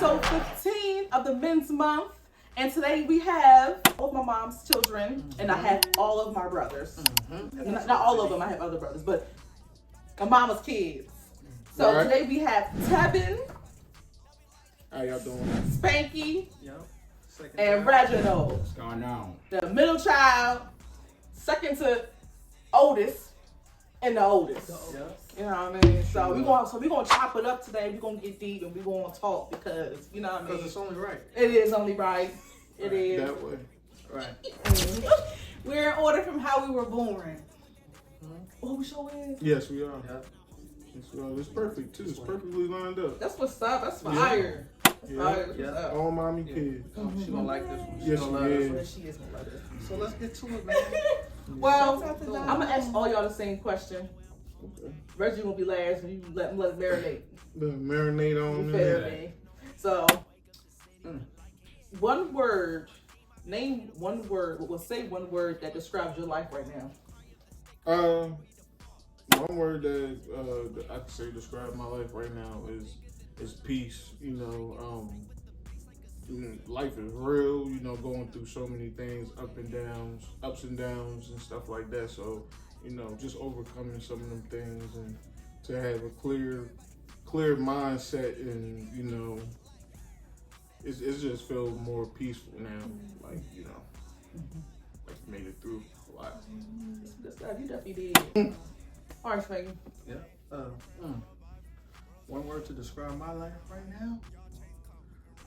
episode 15 of the Men's Month. And today we have all of my mom's children, and I have all of my brothers. Not all of them, I have other brothers, but my mama's kids. So today we have Tevin. How y'all doing? Spanky. Yep. And Reginald. What's going on? The middle child, second to oldest, and the oldest. Yep. You know what I mean? So we gonna chop it up today. We're gonna get deep and we're gonna talk because you know what I mean? Because it's only right. It is only right. It is. That way. Right. We're in order from how we were born. Oh, we sure is. Yes, we are. Yep. Yes, we are. It's perfect too. It's perfectly lined up. That's what's up. That's fire. Yeah. Yeah. All mommy kids. She gonna like this one. Yes, gonna she love is. this She is gonna love this. one. So let's get to it, man. Well, I'm gonna ask all y'all the same question. Okay. Reggie will be last, and you let it marinate. The marinade on You there. feel me? So, one word. Name one word. Well, say one word that describes your life right now. One word that I can say describe my life right now is peace. You know, life is real. You know, going through so many things, ups and downs, and stuff like that. So, you know, just overcoming some of them things and to have a clear mindset, and you know, it's just feel more peaceful now. Like, you know, like made it through a lot. Good stuff. You definitely did. All right, Spanky. Yeah. One word to describe my life right now,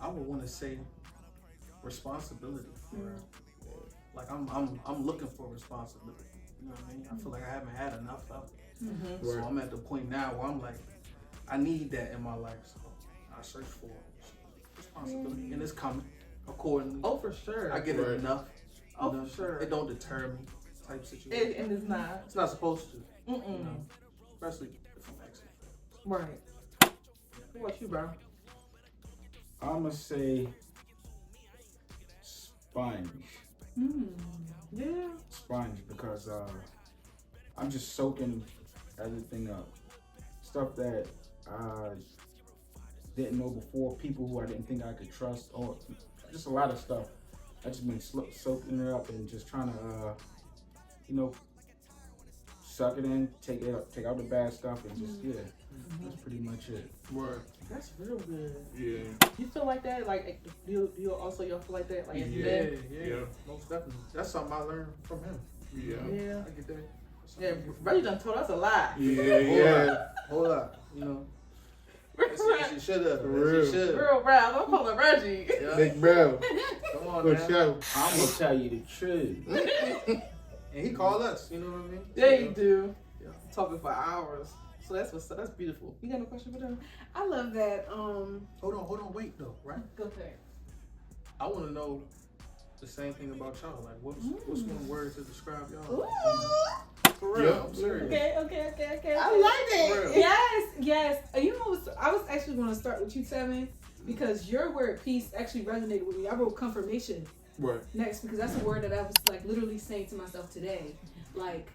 I would want to say responsibility. For real. Like I'm looking for responsibility. You know what I mean? I feel like I haven't had enough of it. So I'm at the point now where I'm like, I need that in my life. So I search for responsibility, and it's coming accordingly. Oh, for sure. I get it enough. Oh, enough. for sure. It don't deter me. Type situation. And it's not. It's not supposed to. Mm-mm. You know, especially if I'm asking. Right. What about you, bro? I'ma say sponge. Yeah. Sponge because I'm just soaking everything up. Stuff that I didn't know before, people who I didn't think I could trust, or just a lot of stuff. I just been soaking it up and just trying to, you know, suck it in, take out the bad stuff, and just that's pretty much it. Right. That's real good. Yeah. You feel like that? Like, do you also y'all feel like that? Like, as Yeah, men? yeah, most definitely. That's something I learned from him. Yeah. Yeah. I get that. Yeah, Reggie done told us a lot. Yeah. Hold up. You know. She should have. Real. She should. Real bro, I'm calling Reggie. Yeah. Big bro. Come on, Good man. show. I'm gonna tell you the truth. And he called us. You know what I mean? Yeah, you do. Yeah. Talking for hours. So that's beautiful. You got no question for them? I love that. Hold on, wait though, right? Go ahead. I want to know the same thing about y'all. Like, what's one word to describe y'all? Ooh. For real, Yeah. I'm serious. Okay. I like For it. real. Yes. You know, I was actually going to start with you, Tevin, because your word peace actually resonated with me. I wrote confirmation Right. next because that's a word that I was like literally saying to myself today. Like,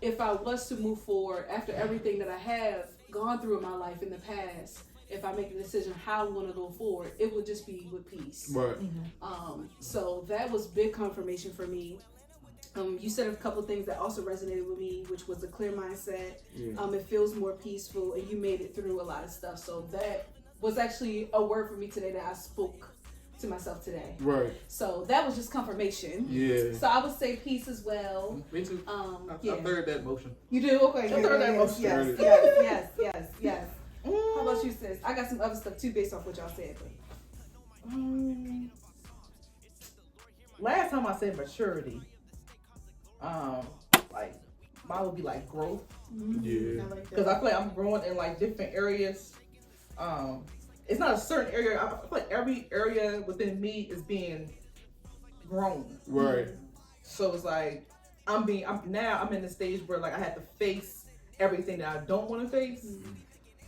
if I was to move forward after everything that I have gone through in my life in the past, if I make a decision how I'm going to go forward, it would just be with peace. Right. So that was big confirmation for me. You said a couple of things that also resonated with me, which was a clear mindset. Yeah. It feels more peaceful, and you made it through a lot of stuff. So that was actually a word for me today that I spoke to myself today. Right. So that was just confirmation. Yeah. So I would say peace as well. Me too. Yeah. I third that motion. You do? Okay. I third that motion. Yes. How about you, sis? I got some other stuff too based off what y'all said. But. Last time I said maturity, like mine would be like growth, Yeah. I like because I that. feel like I'm growing in like different areas. It's not a certain area. I feel like every area within me is being grown. Right. So it's like I'm in the stage where like I have to face everything that I don't want to face,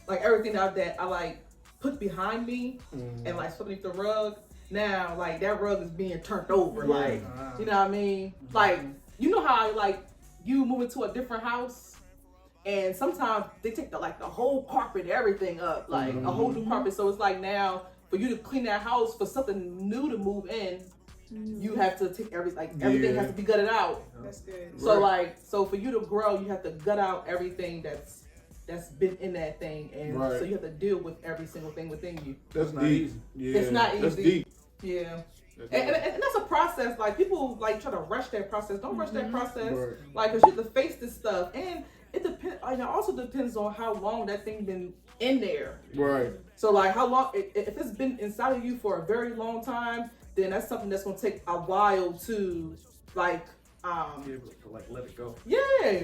like everything that I like put behind me and like swept beneath the rug. Now like that rug is being turned over, Right. like you know what I mean? Like you know how like you move into a different house and sometimes they take the whole carpet, everything up, like a whole new carpet. So it's like now for you to clean that house, for something new to move in, you have to take everything has to be gutted out. That's good. So so for you to grow, you have to gut out everything that's been in that thing, and so you have to deal with every single thing within you. That's not deep. easy. Yeah, It's not that's easy. deep. Yeah. And that's a process. Like people like try to rush that process. Don't rush that process. Right. Like, cause you have to face this stuff, and it depends. It also depends on how long that thing been in there. Right. So like how long? If it's been inside of you for a very long time, then that's something that's gonna take a while to like Be able to like let it go. yeah.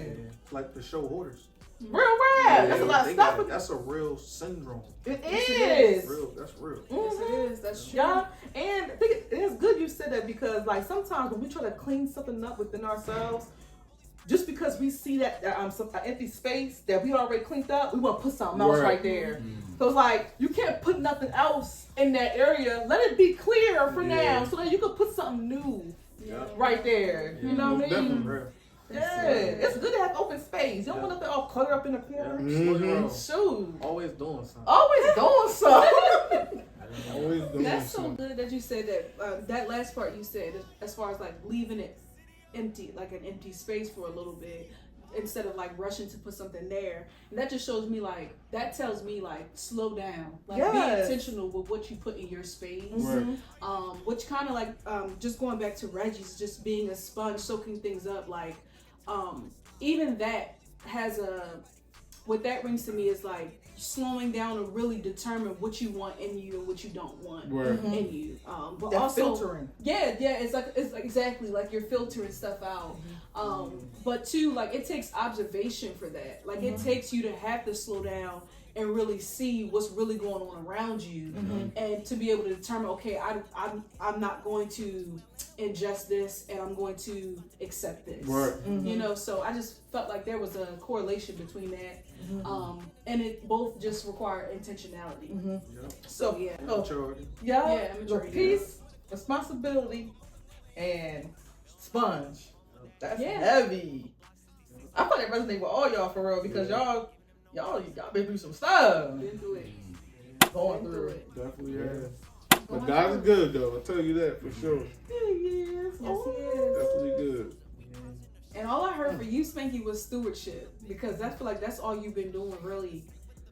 Like the show Hoarders. Real rap. That's a lot of They stuff. got- that's a real syndrome. It Yes, is. That's real. Yes, it is. That's true. Yeah, and I think it is good you said that, because like sometimes when we try to clean something up within ourselves, just because we see that some empty space that we already cleaned up, we want to put something else right there. So it's like you can't put nothing else in that area. Let it be clear for now, so that you can put something new right there. You know what I mean? Definitely real. Yeah, it's good to have open space. You don't want nothing all cluttered up in the corner. Shoot, Always doing something. always doing something. Always doing That's so something. good that you said that. That last part you said, as far as like leaving it empty, like an empty space for a little bit, instead of like rushing to put something there. And that just shows me like, that tells me like, slow down, like be intentional with what you put in your space. Which kind of like, just going back to Reggie's, just being a sponge, soaking things up, like, even that has what that brings to me is like slowing down to really determine what you want in you and what you don't want in you. But That also filtering. Yeah, it's like exactly like you're filtering stuff out. But too, like it takes observation for that. Like it takes you to have to slow down and really see what's really going on around you, and to be able to determine, okay, I'm not going to ingest this, and I'm going to accept this. You know, so I just felt like there was a correlation between that, and it both just require intentionality. So yeah, Maturity. maturity. Peace, responsibility, and sponge. That's Yeah. heavy. I thought that resonate with all y'all for real, because y'all been through some stuff. Been through it. Going through it. Definitely, yeah. But God is good though. I'll tell you that for sure. Yeah, he is. Yes, he is. Definitely good. And all I heard for you, Spanky, was stewardship, because I feel like that's all you've been doing really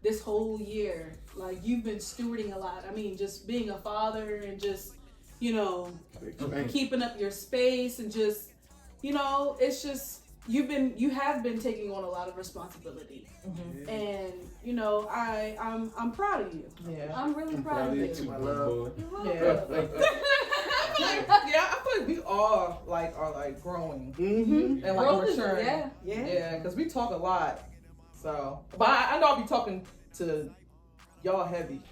this whole year. Like you've been stewarding a lot. I mean, just being a father and just, you know, keeping up your space and just, you know, it's just you have been taking on a lot of responcepability, and you know I'm proud of you. Yeah, I'm really proud of you. Too, My my love. boy. yeah. I feel like we all are growing and like Growth is- maturing. Yeah, because we talk a lot. So, but I know I'll be talking to y'all heavy.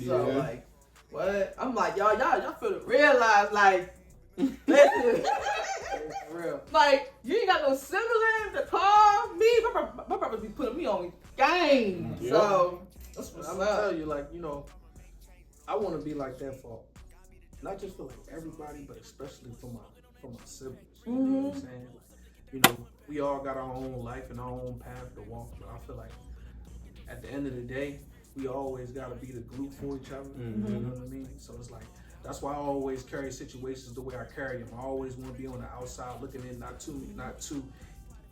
So Yeah. like, what? I'm like y'all feel to realize like, listen, For real. like you ain't got no sibling to call me. My brother be putting me on game. Yeah. So that's what's I'm gonna tell up. you, like, you know, I want to be like that for not just for like everybody, but especially for my siblings. You know what I'm saying? Like, you know, we all got our own life and our own path to walk, but I feel like at the end of the day, we always gotta be the glue for each other. You know what I mean? So it's like, that's why I always carry situations the way I carry them. I always want to be on the outside looking in, not too.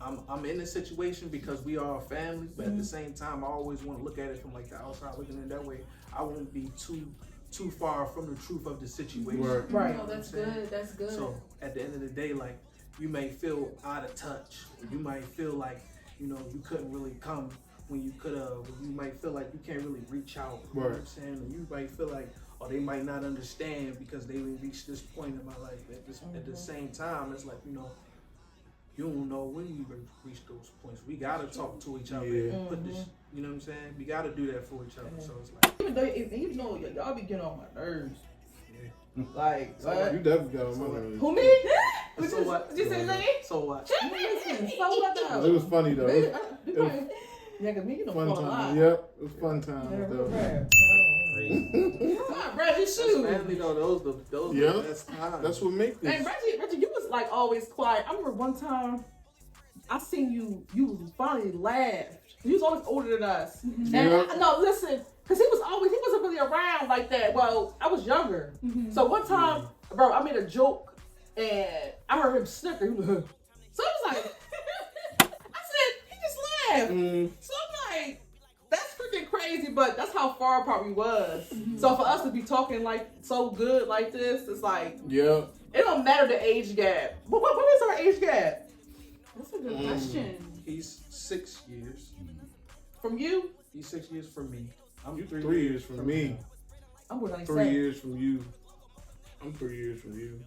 I'm in this situation because we are a family, but at the same time, I always want to look at it from like the outside looking in. That way, I won't be too far from the truth of the situation. Right. Oh, that's good. That's good. So at the end of the day, like you may feel out of touch. You might feel like, you know, you couldn't really come when you could have. You might feel like you can't really reach out. You know what I'm saying? And you might feel like, or they might not understand because they didn't reach this point in my life. At the same time, it's like, you know, you don't know when you reach those points. We gotta talk to each other and put this, you know what I'm saying? We gotta do that for each other. So it's like, Even though y'all be getting on my nerves. Like, So what? You definitely got on my nerves. Who, me? so what? Did you say name? So what? Listen, so what though? It was funny though. It was Yeah, cause me, you know, fun fun a lot. time. Yep, it was fun time Yeah, real though. rap. Come on, Reggie, shoot. Family though, those Yeah. the best times. That's what makes Hey, this. Reggie, you was like always quiet. I remember one time I seen you finally laughed. You was always older than us. Yeah. And no, listen, Cause he wasn't really around like that. Well, I was younger. Mhm. So one time, bro, I made a joke and I heard him snicker. He was like, so I was like, I said, he just laughed. So I'm like, that's freaking crazy, but that's how far apart we was. So for us to be talking like so good like this, it's like, Yeah. it don't matter the age gap. What is our age gap? That's a good question. He's 6 years. From you? He's 6 years from me. I'm You 3 years from me. I'm going to 3 years from you. I'm 3 years from you.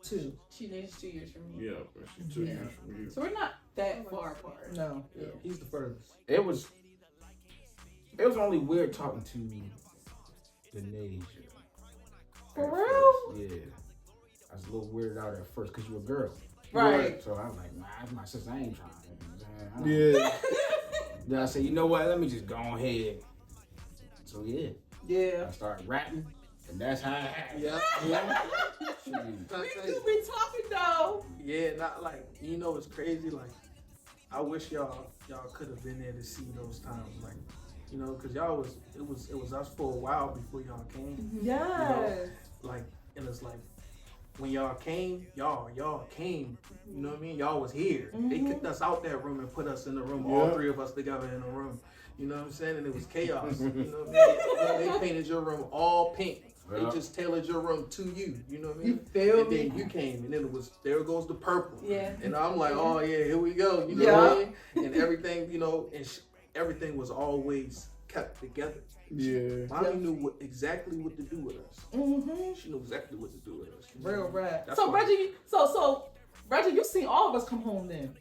2. She is 2 years from me. Yeah, but she's 2 years from you. So we're not that far apart. No. Yeah, he's the furthest. It was only weird talking to Denasia. For At real? first, yeah. I was a little weirded out at first because you were a girl. Right. So I was like, nah, that's my sister. I ain't trying. Yeah. Then I said, you know what? Let me just go ahead. So yeah, Yeah. I started rapping, and that's how it happened. Yeah. We do be talking though. Yeah, not like, you know, it's crazy. Like, I wish y'all could have been there to see those times. Like, you know, cause it was us for a while before y'all came. Yes. Like, and it's like, when y'all came, y'all came. You know what I mean? Y'all was here. They kicked us out that room and put us in the room, all 3 of us together in a room. You know what I'm saying? And it was chaos. You know what I mean? They painted your room all pink. They just tailored your room to you. You know what I mean? You feel And me? then you came, and then it was, there goes the purple. Yeah. And I'm like, oh yeah, here we go. You know what I mean? And everything, you know, and everything was always kept together. Yeah. Mommy knew exactly what to do with us. Mm-hmm. She knew exactly what to do with us. Real rap. That's So why- Reggie, so Reggie, you seen all of us come home then.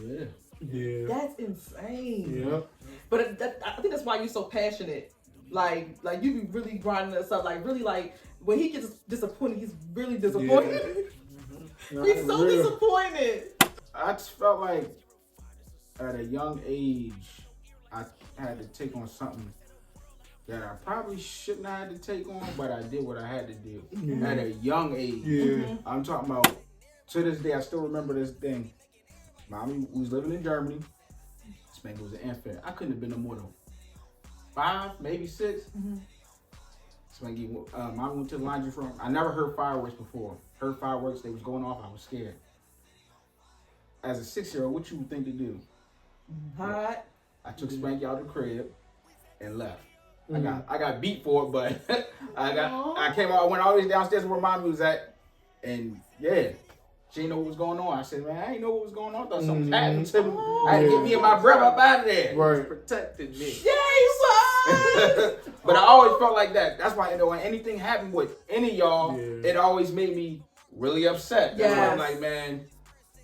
Yeah. Yeah. That's insane. Yeah. But I think that's why you're so passionate. Like you be really grinding us up. Like really, like when he gets disappointed, he's really disappointed. Nah, He's so for real. disappointed. I just felt like at a young age, I had to take on something that I probably shouldn't have had to take on, but I did what I had to do at a young age. Yeah. I'm talking about, to this day, I still remember this thing. Mommy was living in Germany. This man was an infant. I couldn't have been no more than 5, maybe 6. Mommy went to the laundry room. I never heard fireworks before. Heard fireworks, they was going off, I was scared. As a 6-year-old, what you would think to do? Hot. I took Spanky out of the crib and left. I got beat for it, but I came out, I went all the way downstairs where mommy was at, and yeah, she didn't know what was going on. I said, man, I didn't know what was going on. I thought something happened to me. I had to get me and my brother up out of there. Right. Protected me. Yay, son! But I always felt like that. That's why, you know, when anything happened with any of y'all, Yeah. it always made me really upset. That's why I'm Yes. like, man,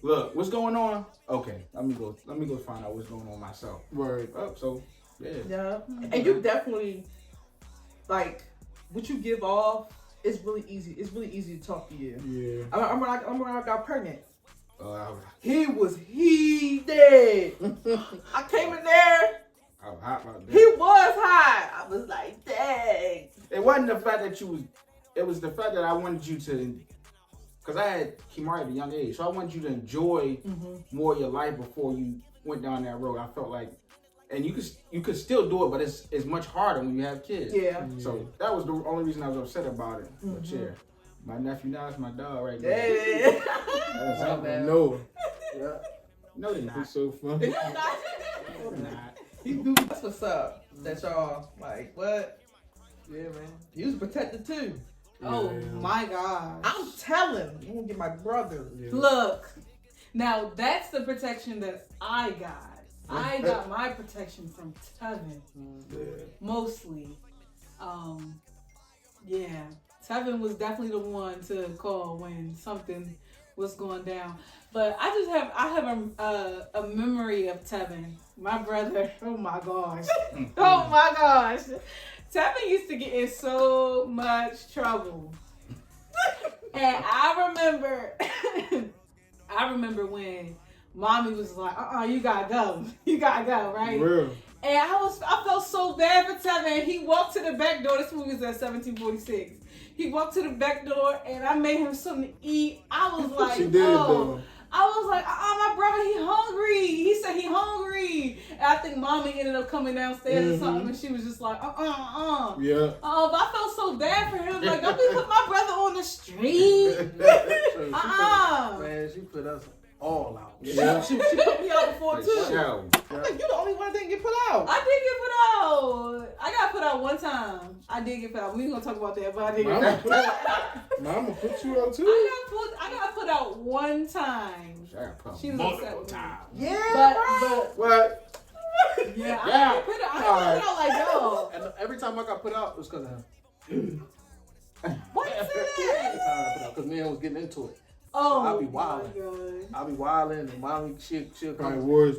look, what's going on? Okay, let me go find out what's going on myself. Right. So yeah. Yeah. And you definitely, like, what you give off, it's really easy. It's really easy to talk to you. Yeah. I remember when I got pregnant. I He was heated. I came in there. was hot about that. He was hot. I was like, dang. It wasn't the fact that it was the fact that I wanted you to, because I had Kimari at a young age, so I wanted you to enjoy more of your life before you went down that road. I felt like, and you could still do it, but it's much harder when you have kids. Yeah. So that was the only reason I was upset about it. But yeah, my nephew now is my dog right there. Yeah. That's My how bad. No. Yeah. No, they're not. It's so funny. No, they're not. He do. That's what's up. That y'all like what? Yeah, man. You was protected too. Oh Yeah. my gosh. I'm telling. I'm gonna get my brother. Yeah. Look, now that's the protection that I got. I got my protection from Tevin, Yeah. mostly. Yeah, Tevin was definitely the one to call when something was going down. But I have a memory of Tevin, my brother. Oh my gosh. Oh my gosh. Tevin used to get in so much trouble. And I remember when mommy was like, you gotta go. You gotta go, right? Real. And I felt so bad for Tevin. He walked to the back door. This movie was at 1746. He walked to the back door and I made him something to eat. I was like, She did though. I was like, my brother, he hungry. He said he hungry. And I think mommy ended up coming downstairs or something, and she was just like, Yeah. But I felt so bad for him. Like, don't be put my brother on the street. Man, she put us all out. Yeah. She put me out before too. Show. I'm like, you the only one that didn't get put out. I did get put out. I got put out one time. I did get put out. We ain't gonna talk about that, but I did get put out. Mama put you out too. I got put out one time. She was upset with me. Yeah, But What? yeah, I got put out. I got put out like yo. And every time I got put out, it was because of him. What is that? Because me and him was getting into it. Oh, I'll be my wilding. God. I'll be wilding, and mommy, she'll Probably come. wore his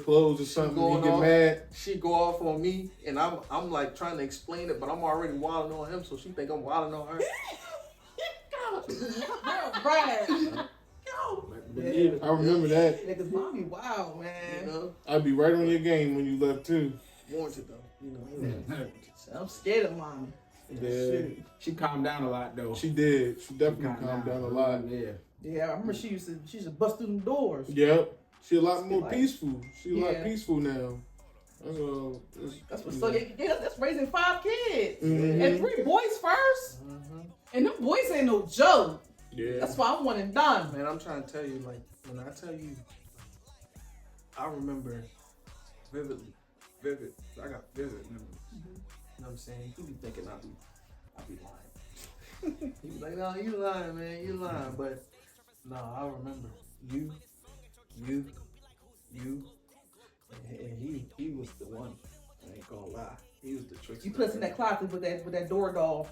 clothes or something. going You get off. mad. She go off on me, and I'm like trying to explain it, but I'm already wilding on him, so she think I'm wilding on her. Right. I remember that. Niggas, mommy, wow, You man. know, I'd be right on your game when you left too. warranted though. You know. I'm scared of mommy. Yeah. She calmed down a lot though. She did. She definitely calmed down a lot. Yeah. Yeah, I remember she used to bust through them doors. Yep. She a lot more Like- peaceful. She a lot Yeah. peaceful now. That's what's so. Yeah, that's raising 5 kids Mhm. and 3 boys first. Mm-hmm. And them boys ain't no joke. Yeah. That's why I'm one and done. Man, I'm trying to tell you, like, when I tell you, I remember vivid. I got vivid memories. You know what I'm saying? You be thinking I be lying. You be like, no, you lying, man, you lying. But no, I remember you, and he was the one. I ain't gonna lie, he was the trickster. You put us in that closet with that door doll.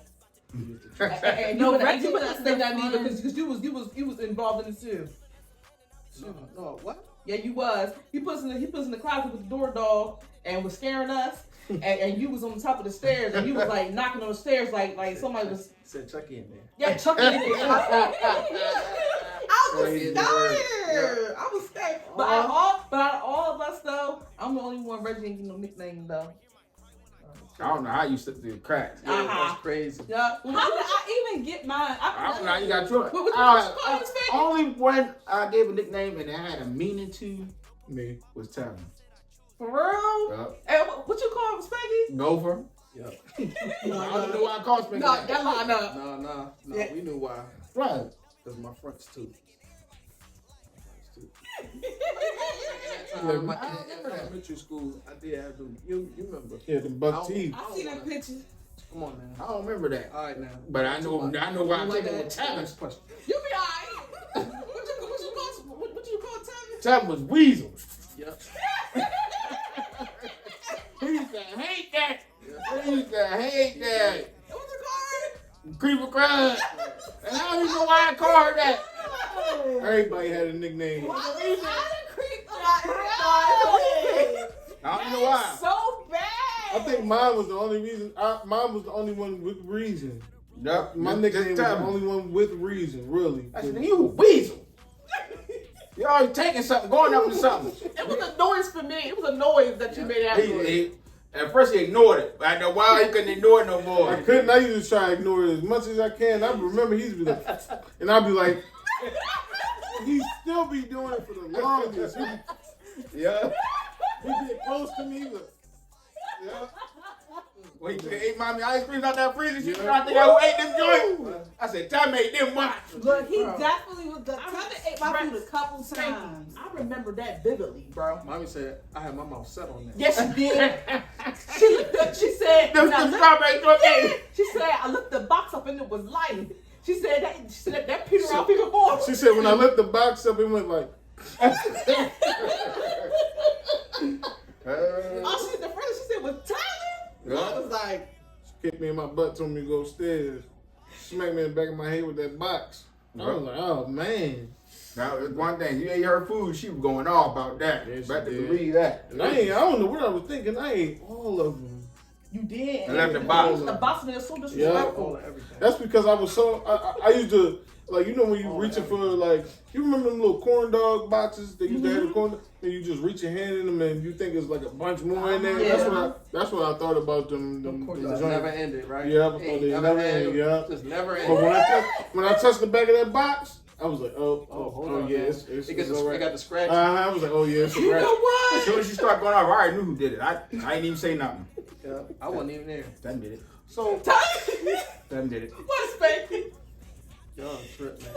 He was the trickster. And No, you put Reggie you put was us in that the neither fun. because you was involved in it too. No, what? Yeah, you was. He put us in the closet with the door doll and was scaring us. And you was on the top of the stairs and you was like knocking on the stairs like somebody was Said Chucky in there. yeah chucking in there. I was Crazy scared. word. I was scared. But out of all of us though, I'm the only one Reggie ain't get no nickname though. I don't know how you slipped through the cracks. Yeah, that's crazy. Yeah. How did I even get mine? I don't know how you got yours. What you call his face? Only one I gave a nickname and it had a meaning to Me. was Tavern. For real? Yup. And what you call him, Spanky? Gopher. Yeah. I don't know why I called Spanky. No, that line up. No, Yeah. we knew why. Right. Because my fronts too. Yeah, In elementary school, I did have them. You remember? Yeah, the buck teeth. I see that picture. Come on now. I don't remember that. All right now. But I know why I Like took it that. with Tavern. Next question. You be alright. What you call Tommy? Tavern was Weasel. Yep. He used to hate that. He used to hate that. What you call Creeper crime. And I don't even know why I called her that. Everybody had a nickname. it? I don't know why. So bad. I think mine was the only reason. Mine was the only one with reason. Yep. My nickname was the only one with reason, really. I said, you a weasel. You always taking something, going up to something. It was a noise for me. It was a noise that you made afterwards. At first he ignored it, but after a while he couldn't ignore it no more. I couldn't. I used to try to ignore it as much as I can. I remember he used to be like, and I'd be like, he still be doing it for the longest. Yeah. He get close to me, look. Yeah. When he said, hey, mommy, ice cream's out that freezer, she Yeah. trying to think I ate this joint. I said, Tom ate them watch. Look, he Bro. definitely was. Tommy ate my food a couple times. I remember that vividly, bro. Mommy said I had my mouth set on that. Yes, she did. She looked up. She said, Them when I looked- strawberry shortcake. She said, I looked the box up and it was light. She said that Peter out even more. She said when I lifted the box up, it went like. Oh, she the first she said was Tyler. I was like, She kicked me in my butt, told me to go upstairs. Smacked me in the back of my head with that box. I was like, oh man. Now, it's one thing, you ate her food, she was going all about that. Yeah, she Better did. believe that. And I don't know what I was thinking. I ate all of them. you did. I left the box. The box man is so All disrespectful. of everything. That's because I was so. I used to like when you reaching for like you remember them little corn dog boxes they used to have the corn and you just reach your hand in them and you think it's like a bunch more in there. Yeah. That's what I thought about them. Them Just joints. never ended, right? Yeah, I thought they never ended, yeah. Just never But ended. when I touched the back of that box, I was like, Hold on, yeah, man. it's It got all the right. scratch. I was like, oh yeah, it's a You wrap. know what? As soon as you start going off, I already knew who did it. I ain't even say nothing. Yeah, I wasn't even there. That did it. So, That did it. What's Spanky? y'all trip, man.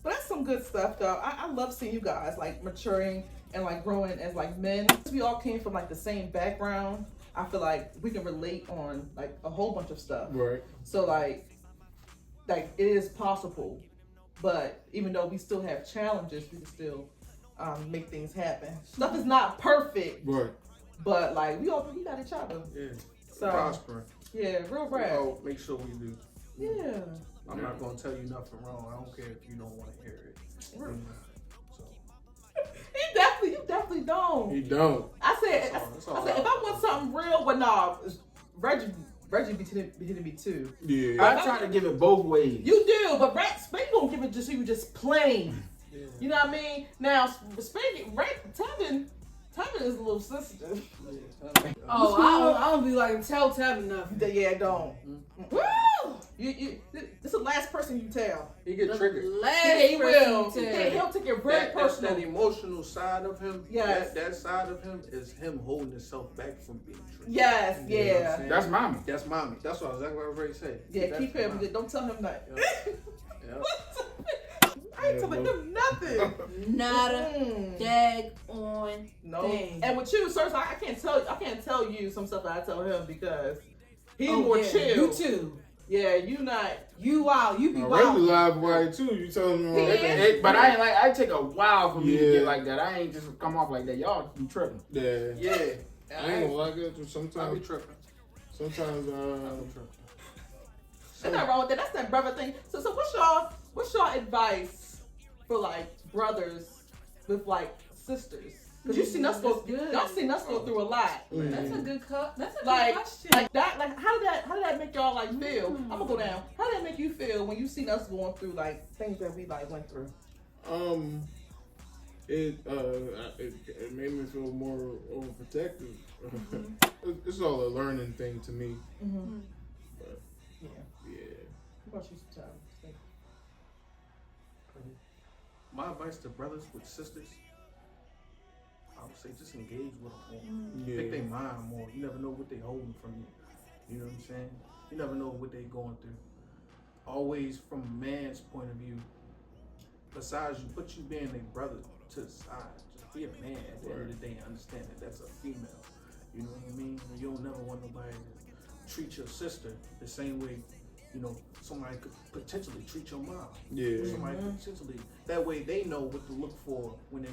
But that's some good stuff, though. I love seeing you guys like maturing and like growing as like men. We all came from like the same background. I feel like we can relate on like a whole bunch of stuff. Right. So like it is possible, but even though we still have challenges, we can still make things happen. Stuff is not perfect, Right. but like we got each other. Yeah. So Prospering. yeah, real rap. Oh, make sure we do. Yeah. I'm not gonna tell you nothing wrong. I don't care if you don't want to hear it. Real. So You definitely don't. He don't. I said, That's all I said, if I want something real, but nah, Reggie be hitting me too. Yeah. I try to give it both ways. You do, but Spanky won't give it just you just plain. yeah. You know what I mean? Now, Spanky, Tevin is a little sensitive. Oh, I don't be like tell Tevin nothing. Yeah, don't. Woo! You, this is the last person you tell. He get triggered. Last Yeah, he will. person you He'll take it very That's personal. that emotional side of him. Yes. That side of him is him holding himself back from being triggered. Yes, You know what I'm yeah. saying? That's mommy. That's mommy. That's what exactly what I was ready to say. Yeah, That's keep him. mommy. Don't tell him nothing. Yeah. I ain't telling him nothing. Not a dag on No. thing. And with you, sir, I can't tell you some stuff that I tell him because he's Oh, more yeah. chill. You too. Yeah, you not. You wild. You be Now, Reggie wild. live right too. You tell him. He Like, is. But I take a while for me to Yeah. get like that. I ain't just come off like that. Y'all be tripping. yeah. Yeah. I ain't gonna like it. I be Sometimes. tripping. Sometimes. There's nothing wrong with that. That's that brother thing. So what's y'all advice for like brothers with like sisters? Because you seen us go. That's good. Y'all seen us go through a lot. That's a good That's a good Like, question. like that. Like how did that make y'all like feel? I'm gonna go down. How did that make you feel when you seen us going through like things that we like went through? It made me feel more overprotective. It's all a learning thing to me. Mm-hmm. But Yeah. yeah. What about you, Tom? My advice to brothers with sisters, I would say just engage with them more. Yeah. Pick their mind more. You never know what they holding from you. You know what I'm saying? You never know what they going through. Always from a man's point of view, besides you put you being a brother to the side, just be a man at the end of the day and understand that that's a female. You know what I mean? You don't never want nobody to treat your sister the same way, you know, somebody could potentially treat your mom. Yeah. Somebody potentially, that way they know what to look for when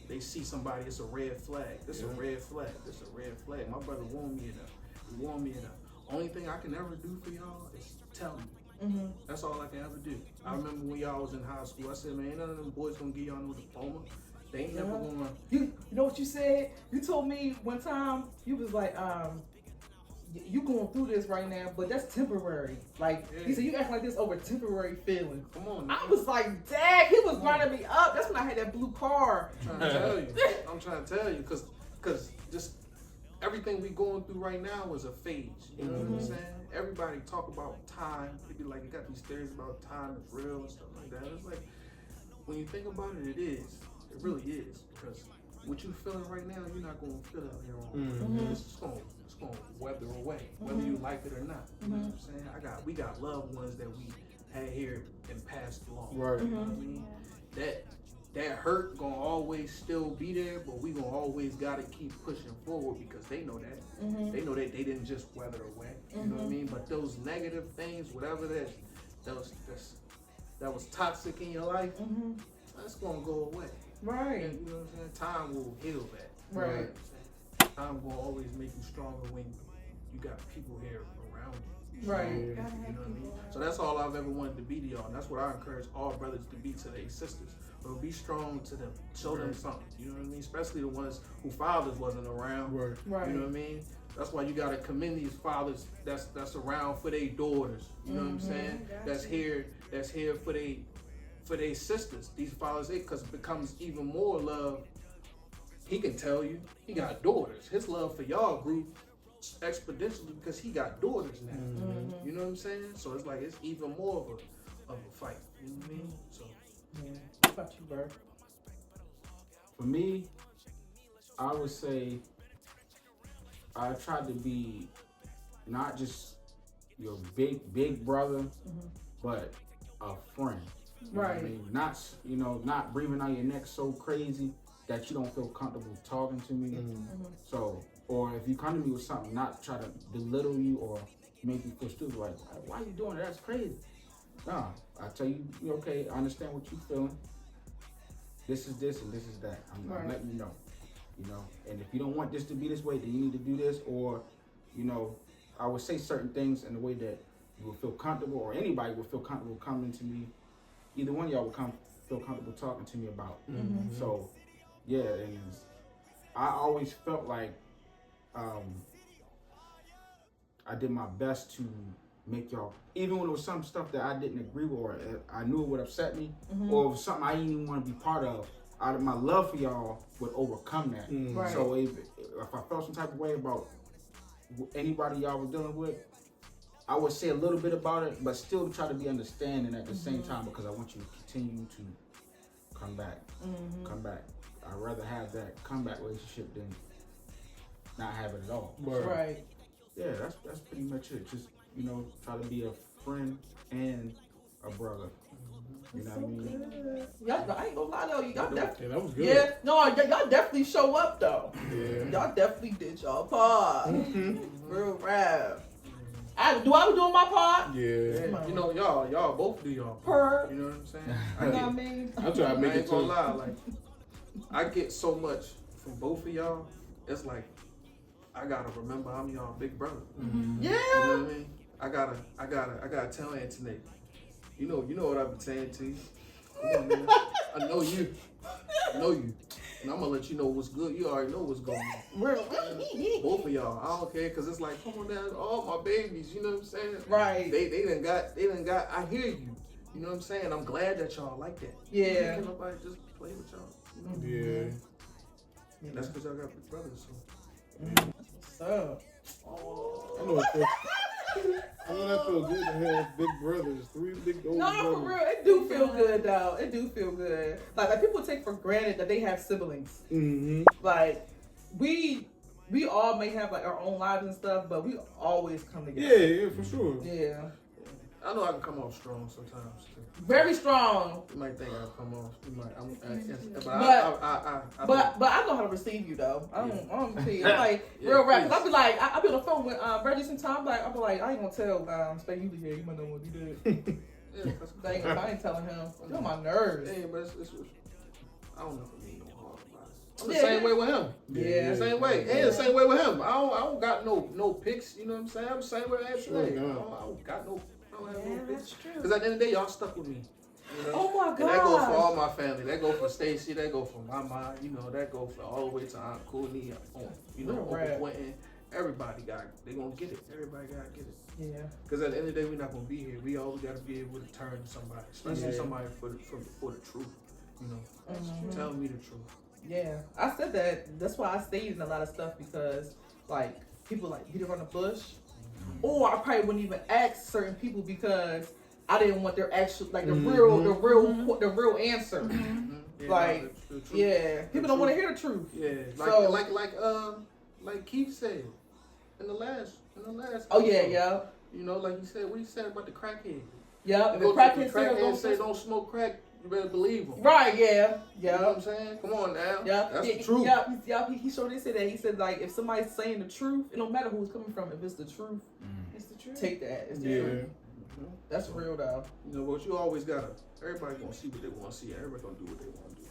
they see somebody. It's a red flag. This a red flag. This a red flag. My brother warned me enough. He warned me enough. Only thing I can ever do for y'all is tell you. Mm-hmm. That's all I can ever do. I remember when y'all was in high school, I said, man, ain't none of them boys gonna give y'all no diploma. They ain't never gonna. You know what you said? You told me one time you was like, you going through this right now, but that's temporary. Like he said, you act like this over temporary feelings. Come on, I was like, dang, he was lining me up. That's when I had that blue car. I'm trying to tell you. I'm trying to tell you, cause just everything we going through right now is a phase. You know what I'm saying? Everybody talk about time. They be like, you got these theories about time is real and stuff like that. It's like, when you think about it, it is. It really is. Because what you feeling right now, you're not gonna feel out here on. It's gonna weather away, whether you like it or not. You know what I'm saying? We got loved ones that we had here and passed along. Right. You know what I mean? That hurt gonna always still be there, but we gonna always gotta keep pushing forward because they know that. They know that they didn't just weather away. You know what I mean? But those negative things, whatever that was toxic in your life, that's gonna go away. Right. And, you know what I'm saying? Time will heal that. Right. You know what I'm saying? Time will always make you stronger when you got people here around you. Right. You know what I mean? So that's all I've ever wanted to be to y'all, and that's what I encourage all brothers to be to their sisters. But be strong to them, show them something. You know what I mean? Especially the ones who fathers wasn't around. Right. Right. You know what I mean? That's why you gotta commend these fathers that's around for their daughters. You know what I'm saying? That's here for their sisters. These fathers, because it becomes even more love. He can tell you he got daughters. His love for y'all grew exponentially because he got daughters now. You know what I'm saying? So it's like it's even more of a fight. You know what I mean? So Yeah. What about you, bro? For me, I would say I tried to be not just your big brother, but a friend. You know what I Right. mean? Not not breathing on your neck so crazy that you don't feel comfortable talking to me. So, or if you come to me with something, not try to belittle you or make you feel stupid. Like, why are you doing that? That's crazy. Nah, I tell you, you okay? I understand what you're feeling. This is this and this is that. I'm letting you know. You know, and if you don't want this to be this way, then you need to do this. Or, you know, I would say certain things in a way that you will feel comfortable, or anybody will feel comfortable coming to me. Either one of y'all will feel comfortable talking to me about. So, yeah, and I always felt like I did my best to make y'all, even when it was some stuff that I didn't agree with, or I knew it would upset me, or it was something I didn't even want to be part of. Out of my love for y'all would overcome that. Right. So if I felt some type of way about anybody y'all was dealing with, I would say a little bit about it, but still try to be understanding at the same time, because I want you to continue to come back. Come back. I'd rather have that comeback relationship than not have it at all. Right. Yeah, that's pretty much it. Just, you know, try to be a friend and a brother. You know what I mean? Y'all, I ain't gonna lie though, y'all definitely. Yeah, that was good. Yeah, no, y'all definitely show up though. Yeah. Y'all definitely did y'all part. Real rap. I was doing my part. Yeah. You know, y'all both do y'all Per. You know what I'm saying? You know what I mean? I try to I make it ain't gonna too. lie, like I get so much from both of y'all. It's like I gotta remember I'm y'all big brother. Yeah. You know what I mean? I gotta tell Anthony. You know what I've been saying to you. Come on, man. I know you. And I'm gonna let you know what's good. You already know what's going on. Both of y'all. I don't care, cause it's like, come on down, all my babies. You know what I'm saying? Right. They done got. I hear you. You know what I'm saying? I'm glad that y'all like that. Yeah. Can't nobody just play with y'all. You know? Yeah. That's because y'all got big brothers. So. So. I know it feels. I know that feels good to have big brothers, 3 big old No, brothers. for real, it do feel good though. It do feel good. Like people take for granted that they have siblings. Like we all may have like our own lives and stuff, but we always come together. Yeah, for sure. Yeah. I know I can come off strong sometimes too. Very strong. You might think I come off. You might. But I know how to receive you though. I don't tell you. I'm like real rap. Cause I be like, I be on the phone with Reggie sometimes. I be like, I ain't gonna tell Spade you here. You might know what you did. I ain't telling him. You're on my nerves. Yeah, but it's I don't know if it mean no harm about it. I'm the same way with him. Yeah. The same way. And the same way with him. I don't got no pics. You know what I'm saying? I'm the same way as Sure, today. no. I don't have no that's pics. true. Because at the end of the day, y'all stuck with me. You know? Oh my god. And that go for all my family. That go for Stacy. That go for my mom. You know, that go for all the way to Aunt Courtney. You know, Uncle Quentin. Everybody they gonna get it. Everybody gotta get it. Yeah. Because at the end of the day, we're not gonna be here. We always gotta be able to turn to somebody, especially somebody for the truth. You know, tell me the truth. Yeah, I said that. That's why I stayed in a lot of stuff, because like people like beat around the bush, or I probably wouldn't even ask certain people because I didn't want their actual like the real answer. Yeah, Like the truth. yeah, people don't want to hear the truth. Yeah, like Keith said in the last. Oh yeah, episode. yeah, You know, like he said, what he said about the crackhead. yeah. The The crackhead crackhead say don't smoke crack. You better believe him. Right, yeah, You know yeah. what I'm saying? Come on now. Yeah, That's the truth. Yeah, he showed said that. He said like if somebody's saying the truth, it don't matter who it's coming from. If it's the truth, It's the truth. take that. It's the Yeah. truth. That's real though. You know, but you always gotta. Everybody gonna see what they want to see. Everybody gonna do what they want to do.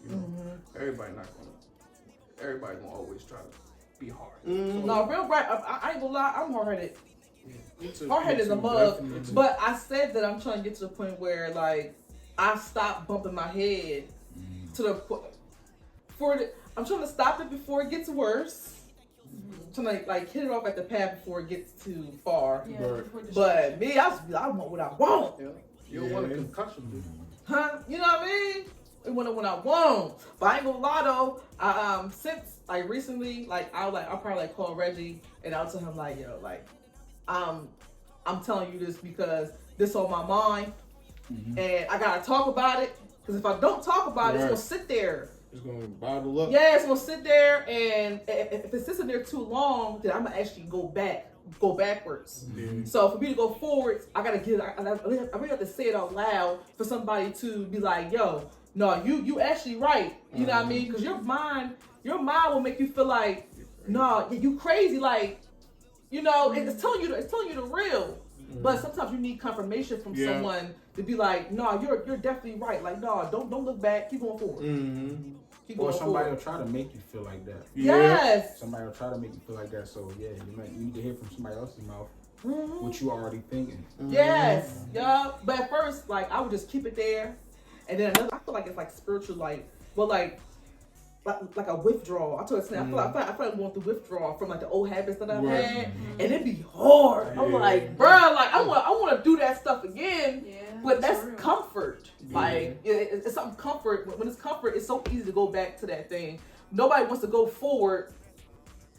You know, everybody gonna always try to be hard. No, real right. I ain't gonna lie. I'm hard headed. Me too. Hard headed is a Me too, mug. definitely. But I said that I'm trying to get to the point where like I stop bumping my head to the point I'm trying to stop it before it gets worse. I'm trying to like hit it off at the pad before it gets too far. Yeah, Right. before the But me, I want what I want. Yeah. You don't want a concussion, dude. Huh? You know what I mean? I want what I want. But I ain't gonna lie though. Since like recently, I'll probably like call Reggie and I'll tell him like, yo, like, I'm telling you this because this on my mind, and I gotta talk about it. Because if I don't talk about it, it's gonna sit there It's gonna bottle up. Yeah, it's gonna sit there, and if it sits in there too long, then I'm gonna actually go backwards. Yeah. So for me to go forwards, I gotta get. I really have to say it out loud for somebody to be like, "Yo, no, you actually right." You know what I mean? Because your mind will make you feel like, "No, you crazy." Like, you know, it's telling you the real. But sometimes you need confirmation from someone to be like, "No, you're definitely right." Like, no, don't look back. Keep going forward. Mm-hmm. Keep Or going somebody forward. will try to make you feel like that. Yes. Somebody will try to make you feel like that. So yeah, you need to hear from somebody else's mouth Mm-hmm. what you already thinking. Yes, yeah. But at first, like, I would just keep it there, and then another. I feel like it's like spiritual, like a withdrawal. I told you, I feel like I'm going through withdrawal from like the old habits that I've had, and it'd be hard. I'm like, bruh, like I want to do that stuff again, but that's real. comfort. Like it's something comfort. When it's comfort, it's so easy to go back to that thing. Nobody wants to go forward.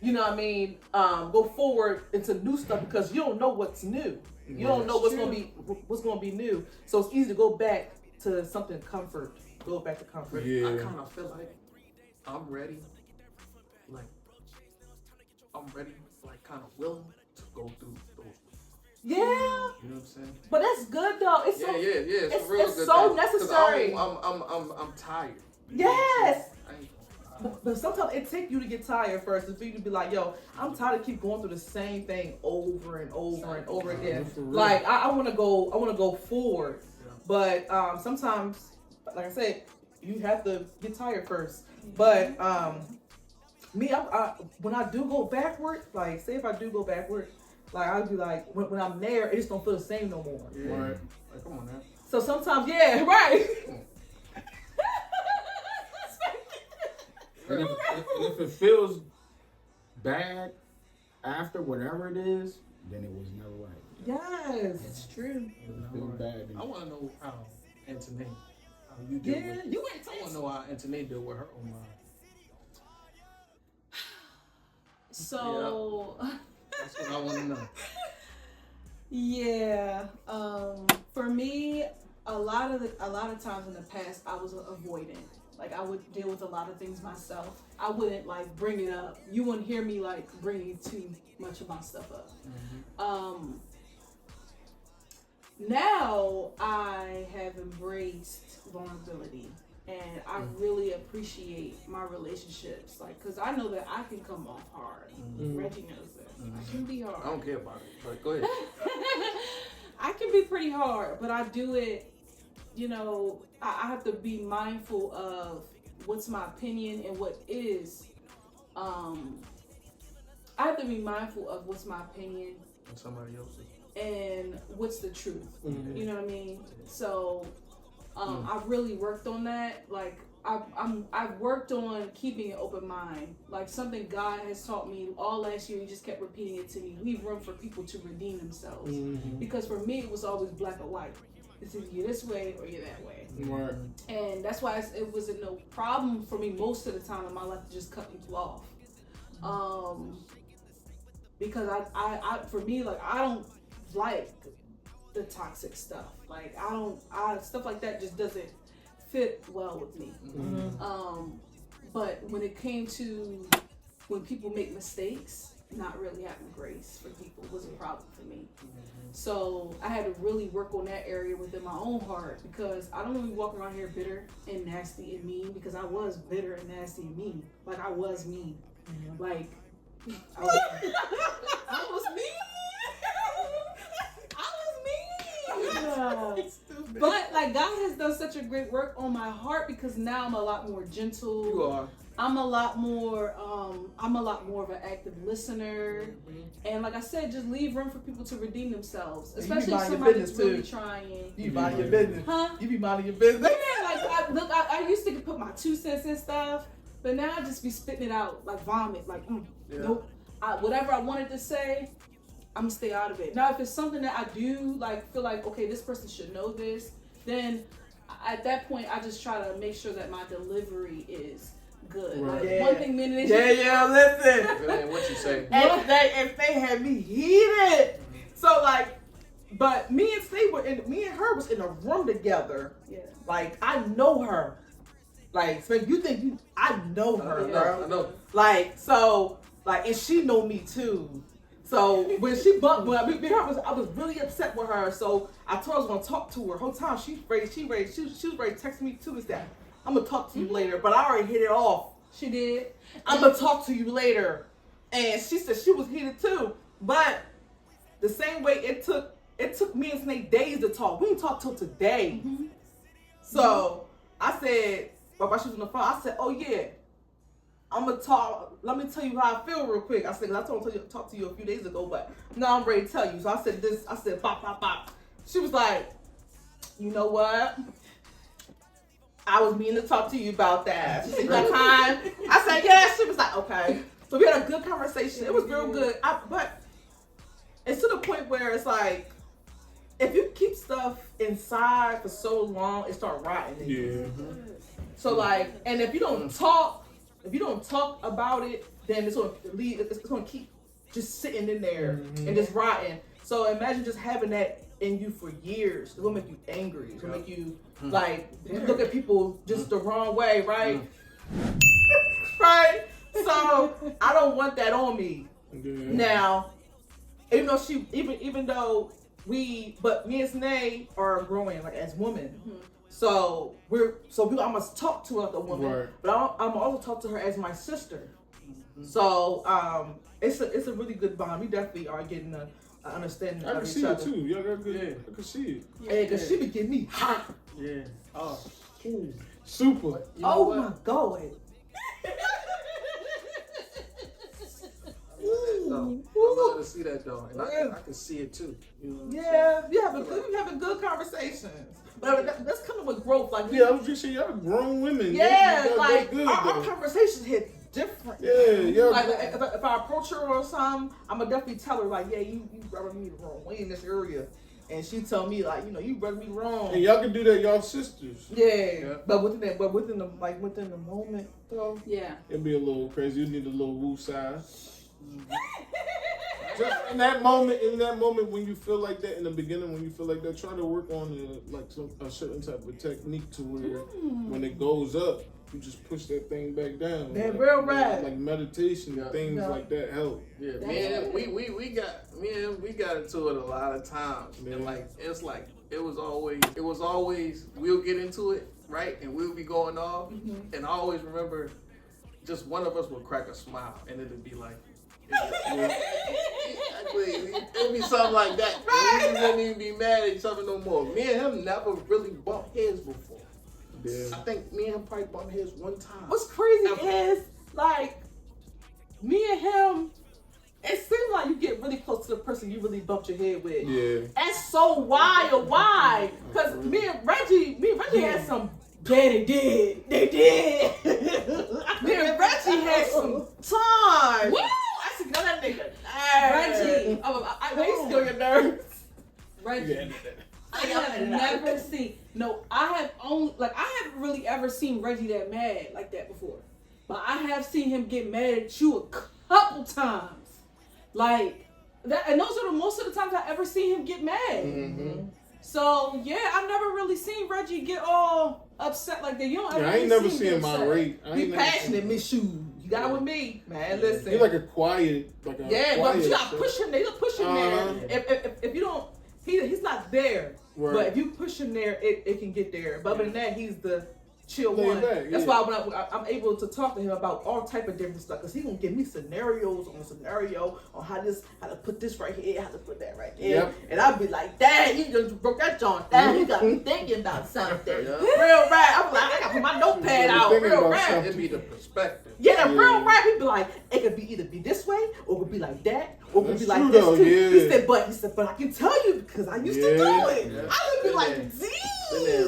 You know what I mean? Go forward into new stuff because you don't know what's new. You don't know what's gonna be new. So it's easy to go back to something comfort. Go back to comfort. Yeah. I kind of feel like I'm ready. Like I'm ready, like kind of willing to go through those. Yeah, You know what I'm saying? but that's good though. It's so It's it's- a real it's good so thing. 'Cause necessary. I'm tired. yes. I ain't- But sometimes it takes you to get tired first, and for you to be like, "Yo, I'm tired of keep going through the same thing over and over and over again." For real. Like I want to go forward, Yeah. but sometimes, like I said, you have to get tired first. But me, I when I do go backward, like say if I do go backward, like I'd be like when I'm there, it just don't feel the same no more. Yeah. Right. Like, come on now. So sometimes, yeah, right. And if it feels bad after whatever it is, then it was never right. Yes. It's true. If it feels bad, then I want to know how Antoinette, how you deal Yeah, with. you ain't I want to know how Antoinette deal with her own mind. So That's what I want to know. yeah, for me, a lot of times in the past, I was avoidant. Like I would deal with a lot of things myself. I wouldn't like bring it up. You wouldn't hear me like bringing too much of my stuff up. Now I have embraced vulnerability, and I really appreciate my relationships. Like, cause I know that I can come off hard. Reggie knows this. I can be hard. I don't care about it, but go ahead. I can be pretty hard, but I do it. You know, I have to be mindful of what's my opinion and what is. I have to be mindful of what's my opinion And somebody else's. and what's the truth. You know what I mean? So, I've really worked on that. Like, I've worked on keeping an open mind. Like something God has taught me all last year. He just kept repeating it to me. Leave room for people to redeem themselves. Because for me, it was always black or white. It's either you're this way or you're that way. Right. And that's why it wasn't no problem for me most of the time in my life to just cut people off. Because I for me, like, I don't like the toxic stuff. Like, stuff like that just doesn't fit well with me. But when it came to when people make mistakes, not really having grace for people was a problem for me. So I had to really work on that area within my own heart, because I don't want to walk around here bitter and nasty and mean, because I was bitter and nasty and mean. Like, I was mean. Like, I was mean. But like, God has done such a great work on my heart, because now I'm a lot more gentle. You are. I'm a lot more of an active listener. And like I said, just leave room for people to redeem themselves, especially if somebody's really trying. You mind your business. Huh? You be minding your business. Yeah, like I used to put my 2 cents in stuff, but now I just be spitting it out like vomit. Like, nope. Whatever I wanted to say, I'm gonna stay out of it. Now, if it's something that I do like feel like, okay, this person should know this, then at that point I just try to make sure that my delivery is good. Right. Like, one thing minute. Listen. What you say? If they had me heated. So like, but me and her was in a room together. Yeah. Like, I know her. Like, so you think I know her, bro. I know. Like, so, like, and she know me too. So when she bumped, I was really upset with her. So I told her I was gonna talk to her. Whole time she was ready to text me too. Is that I'm gonna talk to you later, but I already hit it off. She did. I'm gonna talk to you later, and she said she was heated too. But the same way it took me and Snake days to talk. We didn't talk till today. Mm-hmm. So I said, while she was on the phone, I said, "Oh yeah, I'm gonna talk. Let me tell you how I feel real quick." I said, "Cause I told her to talk to you a few days ago, but now I'm ready to tell you." So I said this. I said, "Bop, bop, bop." She was like, "You know what? I was meaning to talk to you about that." She said, "You got time?" I said, "Yeah." She was like, "Okay." So we had a good conversation. It was real good. But it's to the point where it's like, if you keep stuff inside for so long, it start rotting. Yeah. So like, and if you don't talk about it, then it's gonna leave. It's gonna keep just sitting in there and just rotting. So imagine just having that in you for years. It's gonna make you angry. It's gonna make you like look at people just the wrong way, right? Right. So I don't want that on me. Yeah. Now, even though but me and Snay are growing like as women. So I must talk to her like a woman, Right. but I'm also talk to her as my sister. So it's a really good bond. We definitely are getting an understanding I of can each see it other. too. Y'all got good. I can see it. Yeah, cause she be getting me hot. Yeah. Oh. Ooh. Super. You know Oh what? my god. I love to see that though, and I can see it too. You know what I'm Yeah, we having good conversations. But that's kind of with growth, like Yeah, I was just saying, y'all grown women. yeah, Y'all like good, our though. conversations hit different. Yeah. Like if I approach her or something, I'm gonna definitely tell her like, yeah, you rubbing me the wrong way in this area, and she tell me like, you rubbing me wrong. And y'all can do that, y'all sisters. Yeah, but within the moment though. Yeah. It'd be a little crazy. You need a little woo side. Just in that moment when you feel like that, in the beginning when you feel like that, try to work on a certain type of technique to where when it goes up, you just push that thing back down. That real right. Like meditation and things like that help. Yeah, man, we got into it a lot of times, and like it was always we'll get into it, right, and we'll be going off, and I always remember just one of us would crack a smile, and it'd be like. It'd be something like that. We wouldn't even be mad at each other no more. Me and him never really bumped heads before. Yeah. I think me and him probably bumped heads one time. What's crazy is like me and him. It seems like you get really close to the person you really bumped your head with. Yeah. That's so wild. Why? Because me and Reggie had some. Yeah, they did. Me and Reggie had some time. Woo! I said, no, that nigga. Reggie. They steal your nerves. Reggie. I have never seen. No, I haven't really ever seen Reggie that mad like that before. But I have seen him get mad at you a couple times. Like that, and those are the most of the times I ever seen him get mad. So yeah, I've never really seen Reggie get all upset like that. You don't ever I ain't never seen him irate. Be passionate, Miss Shoes. You got it with me, man. Listen. He's like a quiet, but you gotta push him. They push him there. If you don't, he's not there. Right. But if you push him there, it can get there. But other than that, he's the chill Lay one. back, That's why when I'm able to talk to him about all type of different stuff, because he gonna give me scenarios on how to put this right here, how to put that right there, and I'll be like, "Dang, you just broke that joint down. You got me thinking about something." Real rap. I'm like, I gotta put my notepad out. Real rap. It'd be the perspective. Yeah, the real rap. He'd be like, it could be either be this way, or it could be like that, or it could be like true, this though, too. yeah. He said, but I can tell you because I used to do it. Yeah. I would be like,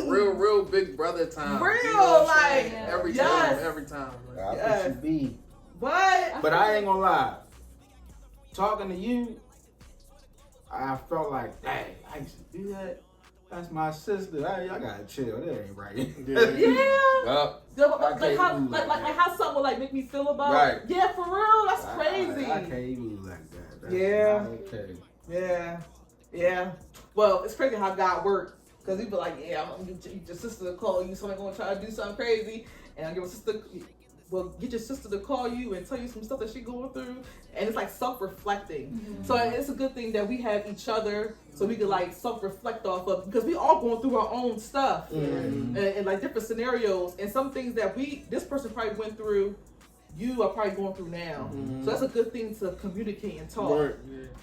real big brother time. Real, you know what I'm like, saying? every yes. time. I Yes. put you be. What? But I ain't gonna lie. Talking to you, I felt like, dang, I used to do that. That's my sister. Hey, y'all gotta chill. That ain't right. Yeah. Well, Like how something would like make me feel about Right. Yeah, for real. That's crazy. I can't even lose like that. That's Yeah. not okay. Yeah. Well, it's crazy how God works. Because he be like, yeah, your sister will call you, somebody gonna try to do something crazy. and I give a sister. Well, get your sister to call you and tell you some stuff that she's going through, and it's like self-reflecting. So it's a good thing that we have each other, so we can like self-reflect off of, because we all going through our own stuff and like different scenarios, and some things that this person probably went through, you are probably going through now. So that's a good thing to communicate and talk. Right.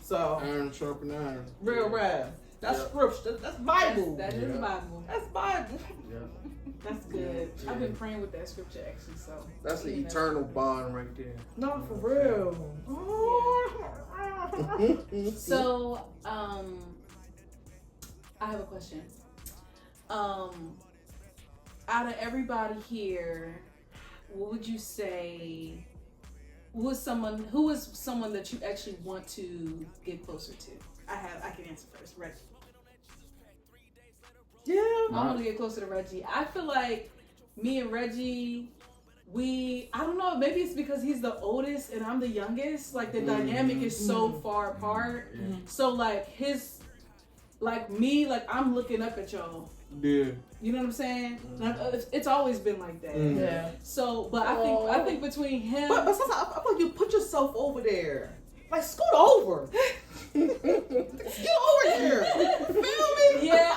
So Iron sharpen iron. real rap. That's scripture. That's Bible. That is Bible. That's Bible. Yeah. That's good. I've been praying with that scripture actually, so. That's the eternal bond right there. No, for real. So, I have a question. Out of everybody here, what would you say? Who is someone that you actually want to get closer to? I can answer first. Reggie. Yeah. I want to get closer to Reggie. I feel like me and Reggie, I don't know, maybe it's because he's the oldest and I'm the youngest. Like the dynamic is so far apart. So like I'm looking up at y'all. Yeah. You know what I'm saying? Like, it's always been like that. Yeah. So, but I think between him, But sometimes I feel like you put yourself over there. Like scoot over. Get over here. Feel me? yeah,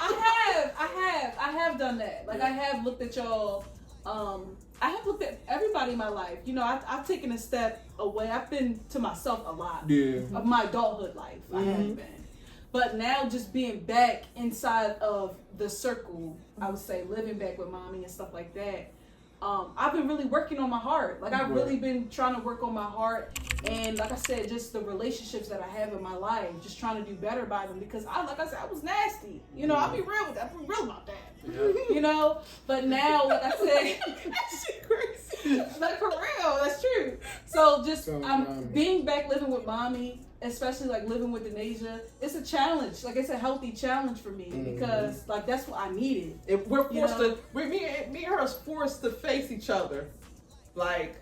I have done that. Like I have looked at y'all. I have looked at everybody in my life. You know, I've taken a step away. I've been to myself a lot of my adulthood life. I have been. But now just being back inside of the circle, I would say living back with mommy and stuff like that, I've been really working on my heart. Like I've really been trying to work on my heart. And like I said, just the relationships that I have in my life, just trying to do better by them, because I was nasty. You know, I'll be real with that. I'll be real about that. You know, but now, like I said, that shit crazy. Like for real, that's true. So just being back living with mommy, especially like living with Denasia, it's a challenge. Like it's a healthy challenge for me because like that's what I needed. If we're forced to, me and her is forced to face each other, like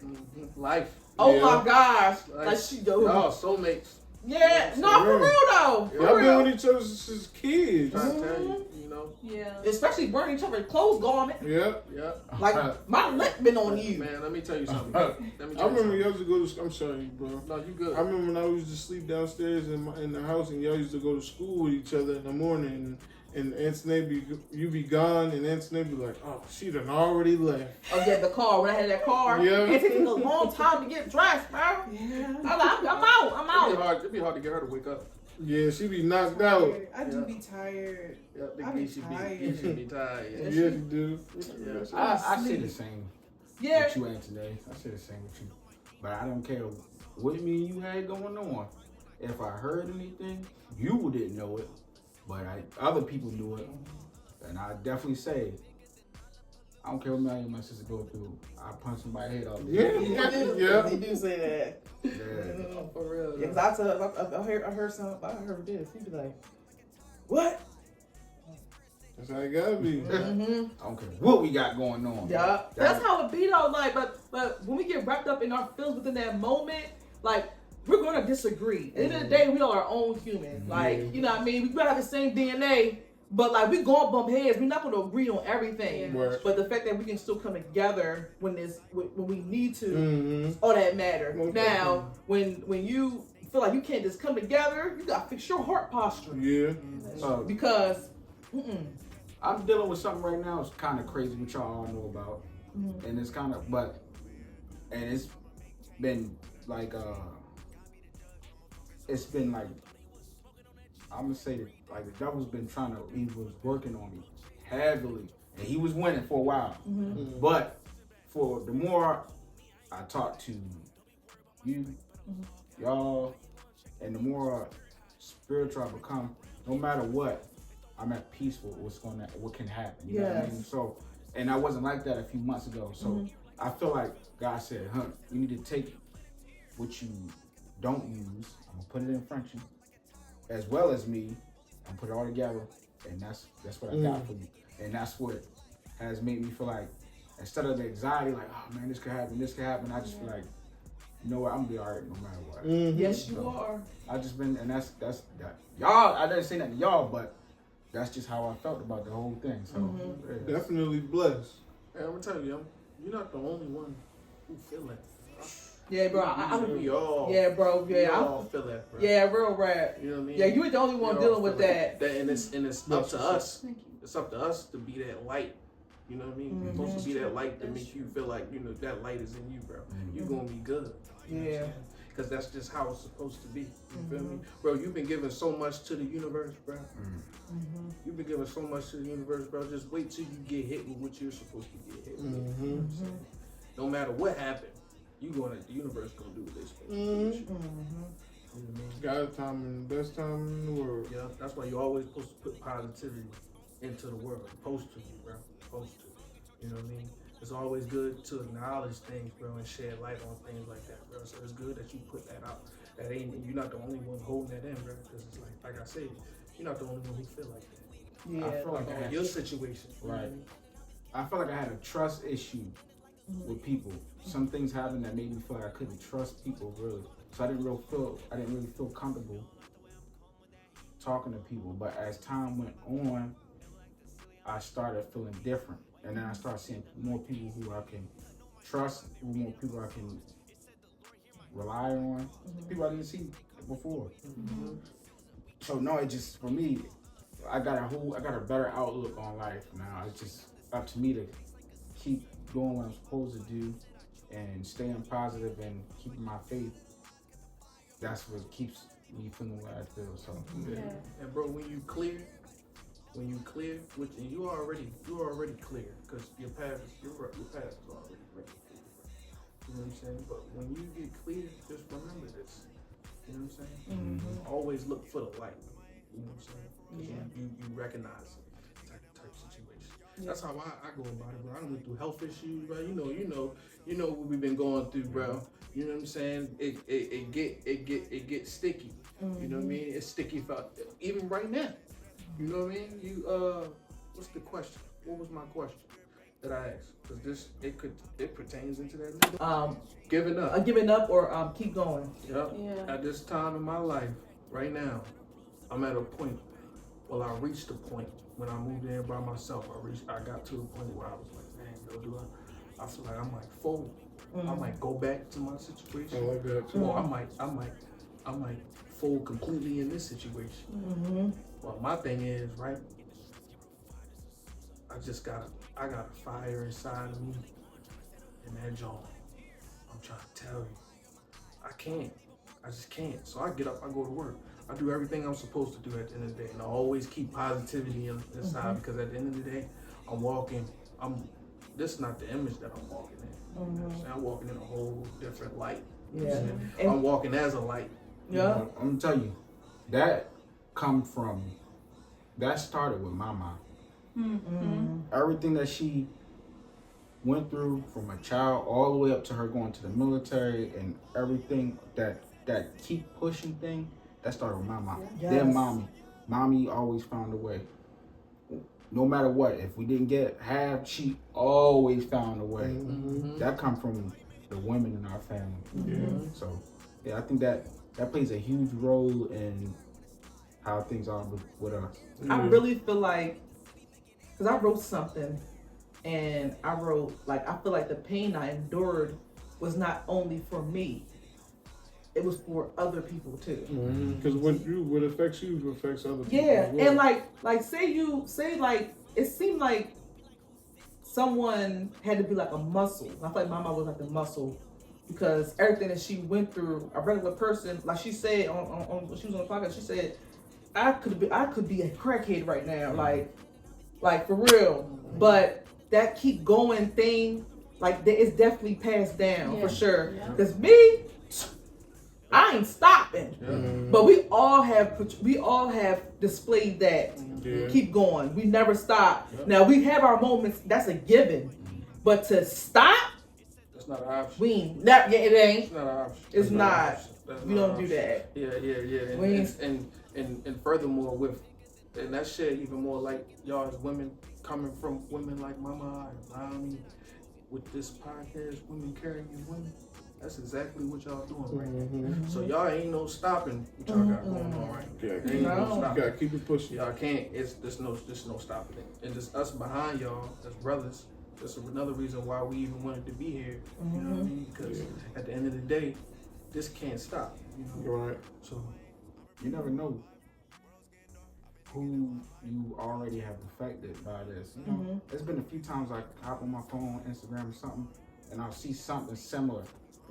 life. Oh my gosh, like she goes. Oh, soulmates. Yeah, no, for real though. Y'all been with each other since kids. I tell you, you know. Yeah. Especially burning each other's clothes garment. Yeah. Yeah. Like my lip been on you. Man, let me tell you something. I remember y'all used to go to. I'm sorry, bro. No, you good. I remember when I used to sleep downstairs in the house, and y'all used to go to school with each other in the morning. And Aunt Snape, you be gone, and Aunt Snape be like, "Oh, she done already left." Oh yeah, the car. When I had that car, yeah, it took a long time to get dressed, bro. Yeah, I'm out. It'd be hard to get her to wake up. Yeah, she be knocked out. I do be tired. Yeah, I be tired. You should be tired. Yeah, you do. Yeah. I say the same. Yeah. With you and today, I say the same with you. But I don't care what me and you had going on. If I heard anything, you didn't know it. But other people knew it, and I definitely say, I don't care what me and my sister go through. I punch somebody's head off. Yeah. They do say that. Yeah. For real. Yeah, because I heard this. He'd be like, "What?" That's how it gotta be. I don't care what we got going on. Yeah, that's how it be though. Like, but when we get wrapped up in our feelings within that moment, like. We're gonna disagree. At the end of the day, we are our own human. Like, you know what I mean? We gotta have the same DNA, but like we gonna bump heads. We're not gonna agree on everything. Right. But the fact that we can still come together when we need to, all that matter. Now, when you feel like you can't just come together, you gotta fix your heart posture. Yeah. Because I'm dealing with something right now. It's kind of crazy, which y'all all know about, and it's kind of, and it's been like it's been like, I'm gonna say that like the devil's been he was working on me heavily, and he was winning for a while. But for the more I talk to you, y'all, and the more spiritual I become, no matter what, I'm at peace with what can happen. You know what I mean? So, and I wasn't like that a few months ago. So I feel like God said, you need to take what you don't use, I'm gonna put it in front of you, as well as me, and put it all together, and that's what I got for you. And that's what has made me feel like, instead of the anxiety, like, oh man, this could happen, I just feel like, you know what, I'm gonna be alright no matter what. Yes, you are. I just been, and that's that. Y'all, I didn't say that to y'all, but that's just how I felt about the whole thing. So definitely blessed. Hey, I'm gonna tell you, You're not the only one who feel that. Yeah, bro. We all. Yeah, bro. We Yeah, all feel that, bro. yeah, real rap. You know what I mean? Yeah, you ain't the only one We all dealing with feel that. And it's up to us. Thank you. It's up to us to be that light. You know what I mean? You're supposed to be that light to make you feel like, you know, that light is in you, bro. You're going to be good. Yeah. Because that's just how it's supposed to be. You feel me? Bro, you've been giving so much to the universe, bro. You've been giving so much to the universe, bro. Just wait till you get hit with what you're supposed to get hit with. You know what I'm saying? No matter what happened, the universe going to do what they're supposed to do. with you. You know what I mean? God's time and the best time in the world. Yeah, that's why you're always supposed to put positivity into the world. Supposed to, bro. Supposed to. You know what I mean? It's always good to acknowledge things, bro, and shed light on things like that, bro. So it's good that you put that out. You're not the only one holding that in, bro. Because it's like I said, you're not the only one who feel like that. Yeah. I feel like I On had, your situation, right. I felt like I had a trust issue with people. Some things happened that made me feel like I couldn't trust people really. So I didn't really feel comfortable talking to people. But as time went on, I started feeling different. And then I started seeing more people who I can trust, more people I can rely on, people I didn't see before. So no, it just, for me, I got a better outlook on life now. It's just up to me to keep doing what I'm supposed to do and staying positive and keeping my faith. That's what keeps me feeling the way I feel. So Yeah. And bro, when you clear, which and you already clear, because your path is already clear. You know what I'm saying? But when you get clear, just remember this. You know what I'm saying? Always look for the light. You know what I'm saying? 'Cause you recognize it, type situation. That's how I go about it, bro. I done went through health issues, bro. You know what we've been going through, bro. You know what I'm saying? It gets sticky. You know what I mean? It's sticky for even right now. You know what I mean? What's the question? What was my question that I asked? Because it pertains into that. Giving up. Giving up or keep going. Yep. Yeah. At this time in my life, right now, I'm at a point. Well, I reached the point when I moved in by myself. I got to the point where I was like, man, I feel like I might fold. I might go back to my situation. I like that too. Or I might fold completely in this situation. Well, my thing is, right? I got a fire inside of me, and that joint. I'm trying to tell you, I just can't. So I get up, I go to work. I do everything I'm supposed to do at the end of the day, and I always keep positivity inside because at the end of the day, this is not the image that I'm walking in. You know what I'm saying? I'm walking in a whole different light. You know what I'm saying? I'm walking as a light. Yeah. I'm gonna tell you, that started with my mom. Everything that she went through from a child all the way up to her going to the military and everything that keep pushing thing, that started with my mom. Yes. Then mommy always found a way. No matter what, if we didn't get half, she always found a way. That come from the women in our family. So yeah, I think that plays a huge role in how things are with us. I really feel like, because I wrote something, and I wrote, like, I feel like the pain I endured was not only for me, it was for other people too. Because what affects you affects other people. Yeah, as well. and like say like it seemed like someone had to be like a muscle. I feel like my mom was like the muscle because everything that she went through, a regular person, like she said on when she was on the podcast, she said, I could be a crackhead right now, like for real. But that keep going thing, like it's definitely passed down for sure. Because me, I ain't stopping. But we all have displayed that. Keep going. We never stop. Now we have our moments. That's a given. But to stop, That's not an option. we ain't. It ain't. It's not an option. It's not not. an option. That's We not don't an do option. that. Yeah. And furthermore, and that shit even more like y'all as women coming from women like Mama and Mommy with this podcast, Women Carrying Women. That's exactly what y'all doing right now. So y'all ain't no stopping what y'all got going on right now. Yeah, Ain't no you stopping. gotta keep it pushing. Y'all can't. There's no stopping it. And just us behind y'all as brothers That's another reason why we even wanted to be here. You know what I mean? Because at the end of the day, this can't stop. You know? Right. So You never know who you already have affected by this. You know, there's been a few times I hop on my phone, Instagram or something, and I'll see something similar.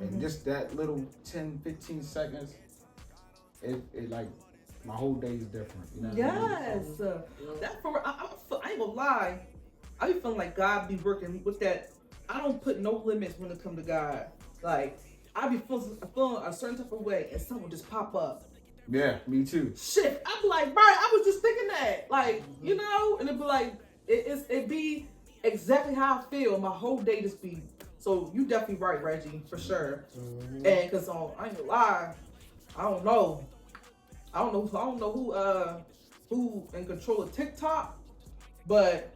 And just that little 10, 15 seconds, it like, my whole day is different. You know what I mean? Yes. That for I ain't gonna lie. I be feeling like God be working with that. I don't put no limits when it come to God. Like I be feeling a certain type of way, and something will just pop up. Yeah, me too. Shit, I'm like, bro, I was just thinking that, like, you know, and it be like, it be exactly how I feel. My whole day just be. So you definitely right, Reggie, for sure. And cause I ain't gonna lie, I don't know who in control of TikTok, but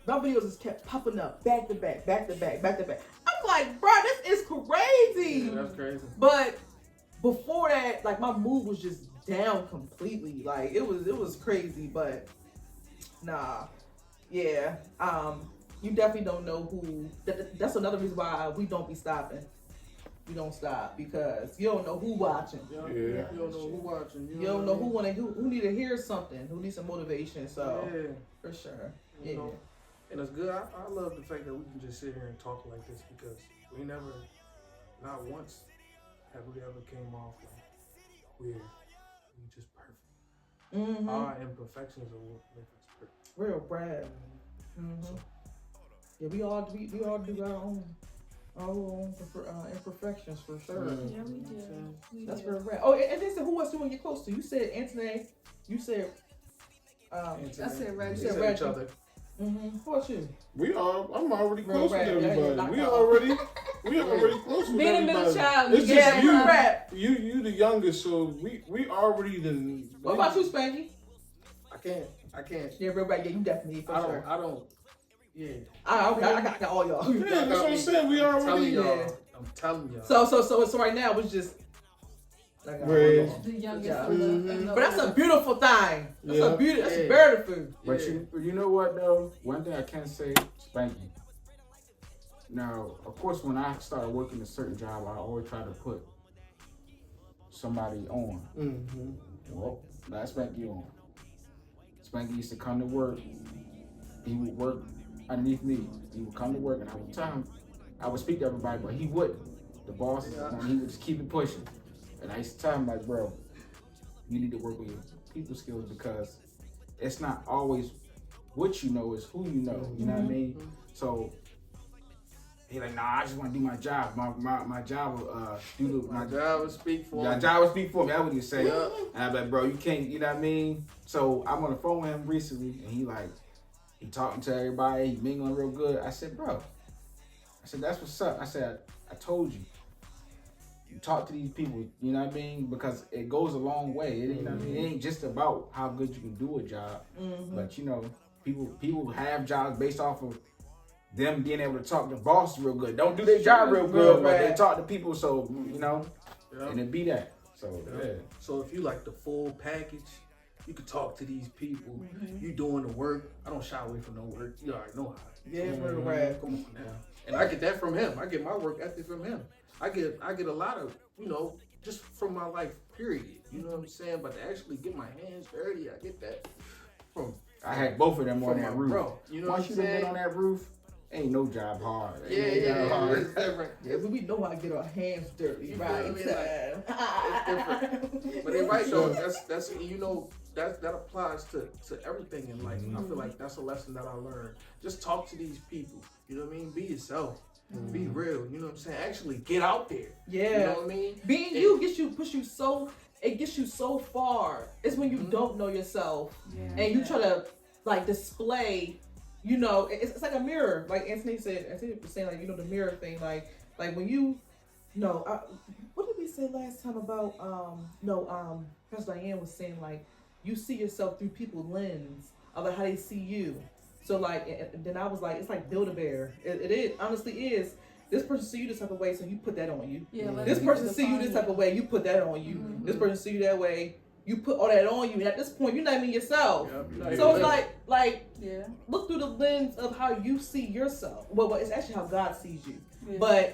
my videos just kept popping up back to back. I'm like, bro, this is crazy. yeah, that's crazy. But before that, like my mood was just down completely. Like it was crazy. But nah, yeah. You definitely don't know who. That's another reason why we don't be stopping. We don't stop because you don't know who watching. Yeah. You don't know who watching. You don't know who need to hear something. Who needs some motivation. So Yeah. for sure. You Yeah. know? And it's good. I love the fact that we can just sit here and talk like this because we never, not once, have we ever came off like we just perfect. Our imperfections are what make us perfect. Real Brad. Yeah, we all do our own imperfections for sure. Yeah, we do. That's real Brad. Oh, and then who else you want to get close to? You said Anthony. You said. I said Reggie. You said Each Reggie. other. Who about you? I'm already close with Right, everybody. yeah, We already close with Being a everybody. middle child, It's yeah, just you. Rap. You the youngest, so we already done. What about you, Spanky? I can't. Yeah, real Brad. Yeah, you definitely for sure. I don't. Yeah. I got all y'all. Yeah, that's what I'm saying. We I'm telling already. y'all. I'm telling y'all. So right now it's just. I got all Right. y'all. The youngest Yeah. of the But that's a beautiful thing. That's Yeah. a beauty. That's Yeah. beautiful. But you know what though? One thing I can say, Spanky. Now, of course, when I started working a certain job, I always try to put somebody on. Well, not Spanky on. Spanky used to come to work. He would work underneath me. He would come to work, and I would tell him, I would speak to everybody, but he wouldn't. The boss, he would just keep it pushing. And I used to tell him, like, bro, you need to work with your people skills because it's not always what you know, it's who you know. You know what I mean? So he like, nah, I just want to do my job. My job will My job will speak for my me. job will speak for me. That's what he say. Yeah. And I'm like, bro, you can't. You know what I mean? So I'm on the phone with him recently, and he talking to everybody. He mingling real good. I said, bro, that's what's up. I said, I told you. You talk to these people, you know what I mean? Because it goes a long way. It ain't just about how good you can do a job, but you know, people have jobs based off of them being able to talk to boss real good. Don't do their job real good, but they talk to people, so you know, and it be that. So yeah. So if you like the full package, you can talk to these people. You doing the work. I don't shy away from no work. You already know how. Yeah, real Brad. Come on now. And I get that from him. I get my work ethic from him. I get a lot of, you know, just from my life, period. You know what I'm saying? But to actually get my hands dirty, I get that from. I had both of them on from that my roof. bro. You know Once what you I'm been saying? on that roof, ain't no job hard. Yeah, it's different. Yeah, we know how to get our hands dirty, You right? feel me? It's different. But they're right though. That's you know that applies to everything in life. I feel like that's a lesson that I learned. Just talk to these people. You know what I mean? Be yourself. Be real. You know what I'm saying? Actually get out there. Yeah. You know what I mean? Being you gets you so far. It's when you don't know yourself and you try to like display. You know, it's like a mirror. Like Anthony was saying, like, you know, the mirror thing. Like when you know, what did we say last time about Pastor Diane was saying, like, you see yourself through people's lens of like how they see you. So like, and then I was like, it's like Build-A-Bear. It is, honestly is. This person see you this type of way, so you put that on you. Yeah, This person see you this type of way, you put that on you. This person see you that way, you put all that on you, and at this point, you're not even yourself. Yep. So it's like Yeah. look through the lens of how you see yourself. Well, it's actually how God sees you. Yeah. But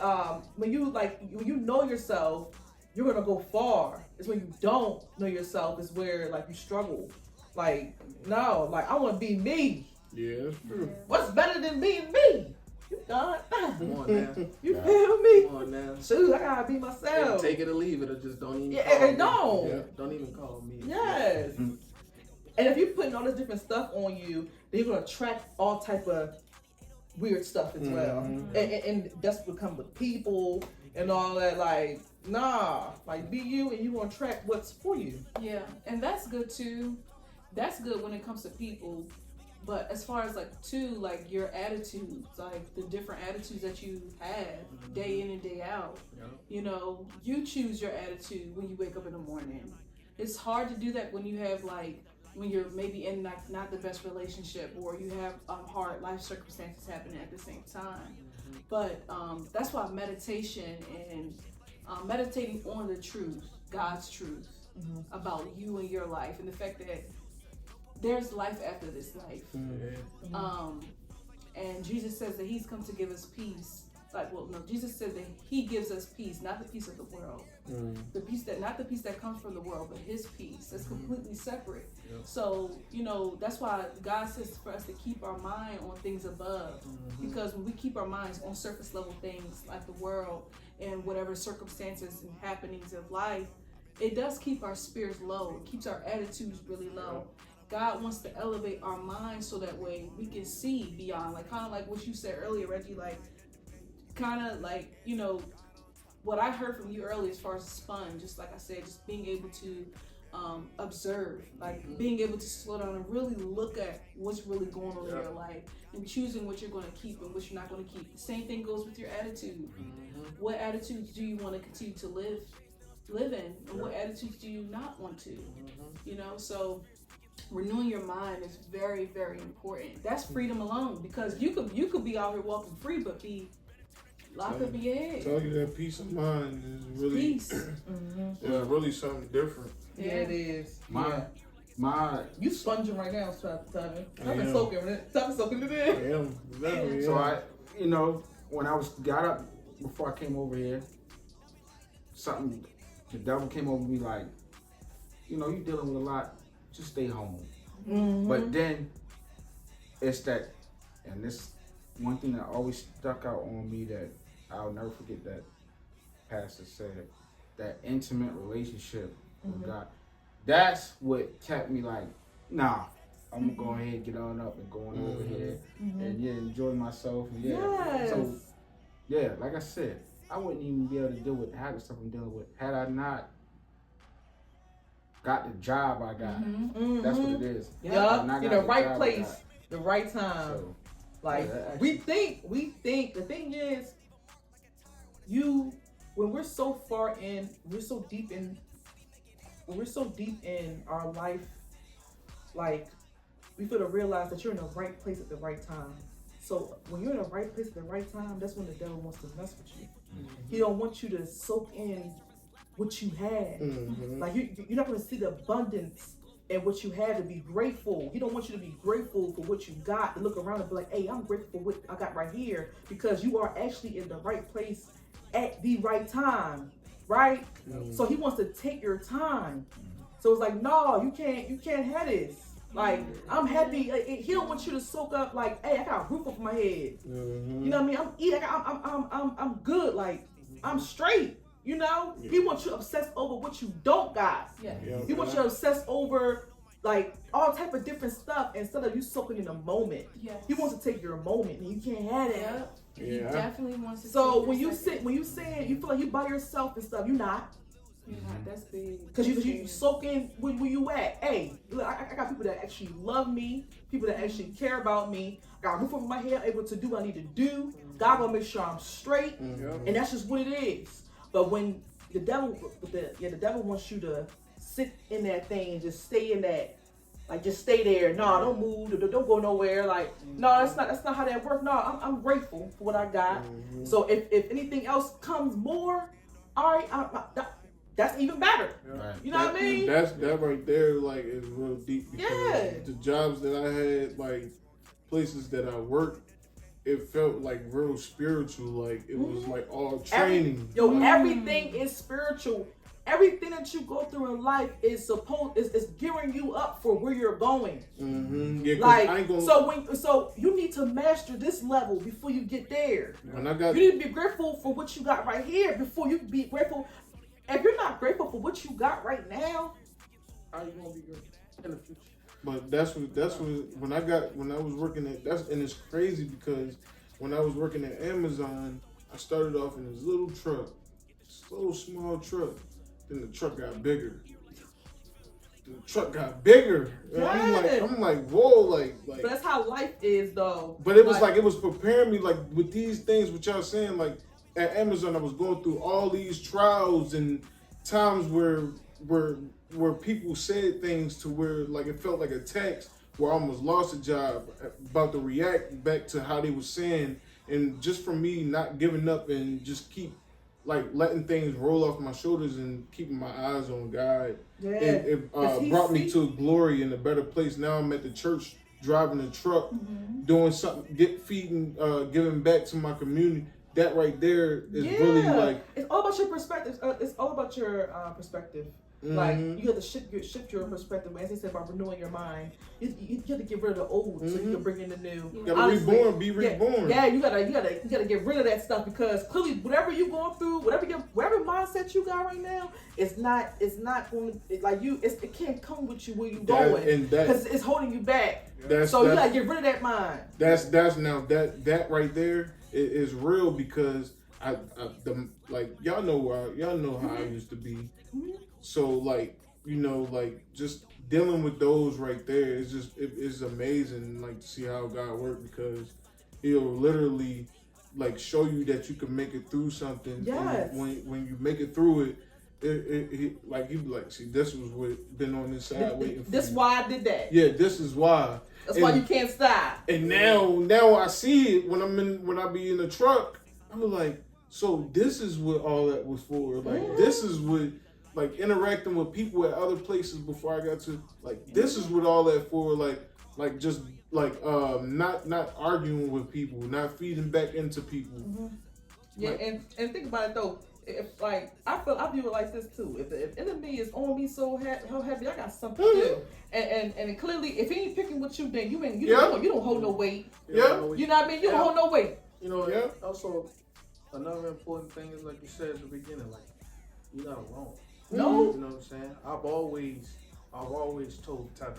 when you know yourself, you're gonna go far. It's when you don't know yourself is where like you struggle. Like no, like I want to be me. Yeah, that's true. What's better than being me? You God, Come on now. you Yeah. feel me? Come on now. Shoot, I gotta be myself. Take it or leave it, or just don't even. Yeah, call and me. don't. Yeah, don't even call me. Yes. Mhm. And if you're putting all this different stuff on you, then you're gonna attract all type of weird stuff as well. Mhm. And that's what come with people and all that. Like, nah, like be you, and you gonna attract what's for you. Yeah, and that's good too. That's good when it comes to people. But as far as like too, like your attitudes, like the different attitudes that you have day in and day out. Yeah. You know, you choose your attitude when you wake up in the morning. It's hard to do that when you have like when you're maybe in not the best relationship or you have hard life circumstances happening at the same time. But that's why meditation and meditating on the truth, God's truth about you and your life, and the fact that there's life after this life. And Jesus says that He's come to give us peace. Jesus said that He gives us peace, not the peace of the world. The peace that not the peace that comes from the world, but His peace. That's completely separate. Yep. So, you know, that's why God says for us to keep our mind on things above. Because when we keep our minds on surface level things like the world and whatever circumstances and happenings of life, it does keep our spirits low. It keeps our attitudes really low. God wants to elevate our minds so that way we can see beyond, like kind of like what you said earlier, Reggie, like kind of like, you know, what I heard from you earlier as far as fun, just like I said, just being able to observe, like being able to slow down and really look at what's really going on in your life and choosing what you're going to keep and what you're not going to keep. The same thing goes with your attitude. What attitudes do you want to continue to live in, and what attitudes do you not want to? You know, so renewing your mind is very, very important. That's freedom alone, because you could be out here walking free, but be locked up in your head. Tell you that peace of mind is really, Peace. yeah, really something different. Yeah, it is. My You sponging right now, Simon. I I've been am. soaking it I in. am, definitely. so I, you know, when I got up before I came over here, the devil came over me like, you know, you dealing with a lot, just stay home. But then it's that, and this one thing that always stuck out on me that I'll never forget, that pastor said, that intimate relationship with God. That's what kept me like, nah, I'm gonna go ahead and get on up and going over here and enjoy myself. And Yes. So yeah, like I said, I wouldn't even be able to deal with half the stuff I'm dealing with had I not got the job I got. That's what it is. Yeah, in the right place, the right time. So, Like yeah, we think the thing is, when we're so far in, when we're so deep in our life, like we feel to realize that you're in the right place at the right time. So when you're in the right place at the right time, that's when the devil wants to mess with you. He don't want you to soak in what you had. Like you're not going to see the abundance and what you have to be grateful. He don't want you to be grateful for what you got, to look around and be like, hey, I'm grateful for what I got right here, because you are actually in the right place at the right time, right? So he wants to take your time. So it's like, no, you can't have this. Like, I'm happy. Like, he don't want you to soak up like, hey, I got a roof over my head. You know what I mean? I'm eating. I'm good. Like, I'm straight. You know? He wants you to obsess over what you don't got. Yeah. He wants you to obsess over like all type of different stuff instead of you soaking in the moment. Yes. He wants to take your moment, and you can't have it. Yep. He Yeah. definitely wants to. So take when your you second. when you feel like you by yourself and stuff, you're not. Yeah, that's big. Because you soak in where you at. Hey, look, I got people that actually love me, people that actually care about me. I got a roof over my head, able to do what I need to do. God gonna make sure I'm straight, and that's just what it is. But when the devil wants you to sit in that thing and just stay in that, like just stay there. No, don't move, don't go nowhere. Like, no, that's not how that works. No, I'm grateful for what I got. So if anything else comes more, all right, that's even better. Right. You know what I mean? That right there, like, is real deep because Yeah. the jobs that I had, like, places that I worked, it felt like real spiritual. Like it was like all training. Everything is spiritual. Everything that you go through in life is gearing you up for where you're going. Mm-hmm. Yeah, like I ain't gonna... so you need to master this level before you get there. When I got... You need to be grateful for what you got right here before you be grateful. If you're not grateful for what you got right now, how you gonna be grateful in the future? But that's what when I was working at and it's crazy because when I was working at Amazon, I started off in this little truck, this little small truck. Then the truck got bigger. I'm like, whoa, like. But that's how life is, though. But it was like it was preparing me, like with these things, what y'all saying, like at Amazon, I was going through all these trials and times where people said things to where like it felt like a text where I almost lost a job, about to react back to how they were saying, and just for me not giving up and just keep like letting things roll off my shoulders and keeping my eyes on God. Yeah. It brought me to glory in a better place. Now I'm at the church driving a truck, doing something, giving back to my community. That right there is really like... It's all about your perspective. It's all about your perspective. Mm-hmm. Like, you have to shift your perspective. As they said about renewing your mind, you have to get rid of the old so you can bring in the new. You gotta be reborn. Yeah, you gotta get rid of that stuff because clearly whatever you're going through, whatever mindset you got right now, it's not going to, like it can't come with you where you going because it's holding you back. So you gotta get rid of that mind. That's now that right there is real because y'all know how I used to be. Mm-hmm. So like, like just dealing with those right there is just it's amazing, like to see how God works because He'll literally like show you that you can make it through something. Yes. And when you make it through it like you be like, see, this was what been on this side waiting for this you. Why I did that. Yeah, this is why. That's why you can't stop. And now I see it when I be in the truck. I'm like, so this is what all that was for. Like this is what. Like interacting with people at other places before I got to like this is what all that for like just like not arguing with people, not feeding back into people. Mm-hmm. Yeah, like, and think about it though. If like I view it like this too. If the enemy is on me so heavy, I got something to do. And clearly, if he ain't picking with you, then you don't hold no weight. Yeah, you know what I mean. You don't hold no weight. Also, another important thing is like you said at the beginning, like you're not alone. No. You know what I'm saying? I've always told Tyler.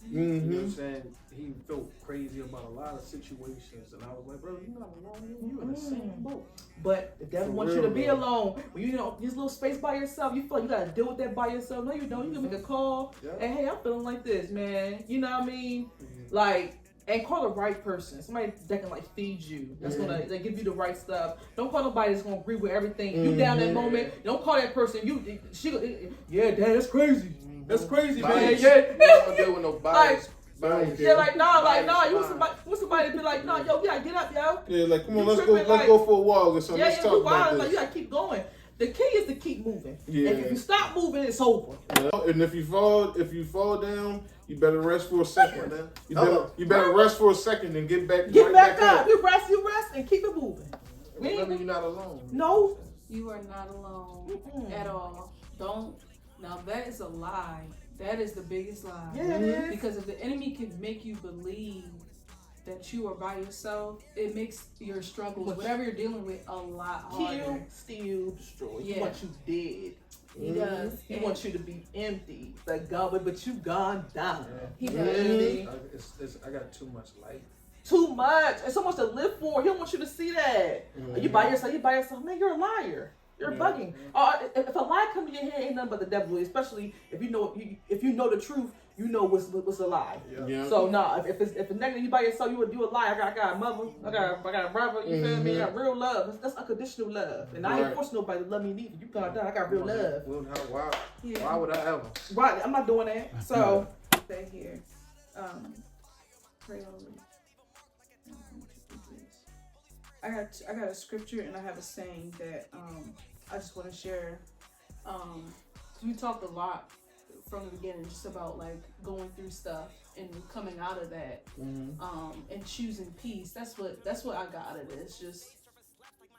Mm-hmm. You know what I'm saying? He felt crazy about a lot of situations, and I was like, bro, you're not alone. You're in the same boat. But the devil wants you to be alone. When you this little space by yourself, you feel like you gotta deal with that by yourself. No, you don't. You can make a call. Yeah. And hey, I'm feeling like this, man. You know what I mean? Mm-hmm. Like. And call the right person. Somebody that can like feed you. That's gonna give you the right stuff. Don't call nobody that's gonna agree with everything. You down that moment. Don't call that person. Dad, that's crazy. That's crazy, bias. Man. Yeah. You don't deal with no bias. Bias. Yeah, you want somebody to be like, yo, you gotta get up, yo. Yeah, like come on, let's go for a walk or something. Let's talk about this. Like you gotta keep going. The key is to keep moving. Yeah. If you stop moving, it's over. Yeah. And if you fall down, you better rest for a second. You better rest for a second and get back. Get back up. You rest, and keep it moving. Remember, you're not alone. No, you are not alone at all. Don't. Now that is a lie. That is the biggest lie. Yeah, it is. Because if the enemy can make you believe that you are by yourself, it makes your struggles, whatever you're dealing with, a lot harder. Kill, steal, destroy. Yeah. He wants you dead. He does. He wants you to be empty, like God, but you gone down. Yeah. He does. I got too much life. Too much. And so much to live for. He don't want you to see that. You by yourself. Man, you're a liar. You're bugging. If a lie comes to your head, ain't nothing but the devil. Especially if you know the truth, you know what's a lie. Yeah. So if it's negative, you by yourself, you a lie. I got a mother. I got a brother. You feel me? I got real love. That's unconditional love. And I ain't forcing nobody to love me neither. You got that. I got real love. Why would I ever? Right. I'm not doing that. So stay here. Pray over. I got a scripture and I have a saying that I just want to share You talked a lot from the beginning just about like going through stuff and coming out of that, and choosing peace. That's what I got out of this. Just